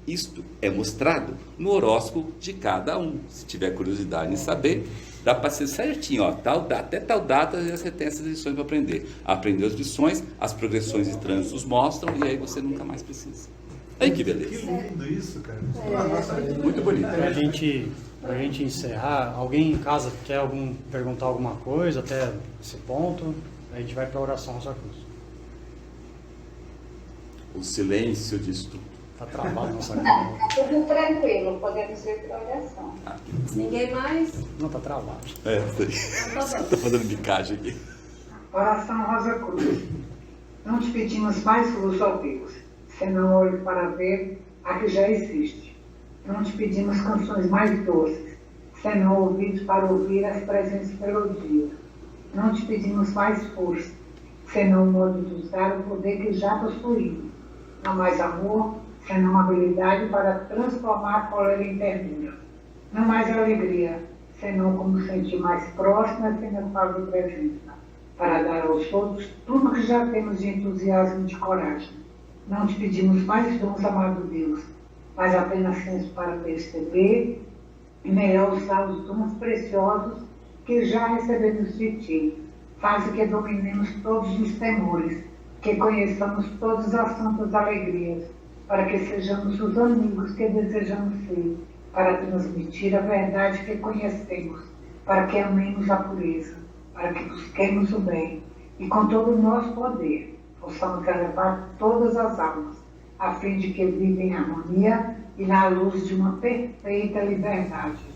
Isto é mostrado no horóscopo de cada um. Se tiver curiosidade em saber, dá para ser certinho, até tal data você tem essas lições para aprender. Aprender as lições, as progressões e trânsitos mostram, e aí você nunca mais precisa. Aí que beleza. Que lindo isso, cara. Muito bonito. Pra gente encerrar, alguém em casa quer perguntar alguma coisa até esse ponto? A gente vai para a oração Rosa Cruz. O silêncio diz tudo. Tá travado nossa cara. Tudo tranquilo, podemos ir para a oração. Ninguém mais? Não, tá travado. Tá fazendo bicagem aqui. Oração Rosa Cruz. Não te pedimos mais luz, ó Deus, senão olho para ver a que já existe. Não te pedimos canções mais doces, senão ouvidos para ouvir as presentes melodias. Não te pedimos mais força, senão o modo de usar o poder que já possuímos. Não mais amor, senão habilidade para transformar a cólera em ternura. Não mais alegria, senão como sentir mais próxima sem a falta de presença, para dar aos outros tudo que já temos de entusiasmo e de coragem. Não te pedimos mais dons, amado Deus, mas apenas senso para perceber e melhor usar os dons preciosos que já recebemos de ti. Faz que dominemos todos os temores, que conheçamos todas as santas alegrias, para que sejamos os amigos que desejamos ser, para transmitir a verdade que conhecemos, para que amemos a pureza, para que busquemos o bem e com todo o nosso poder possamos elevar todas as almas, a fim de que vivem em harmonia e na luz de uma perfeita liberdade.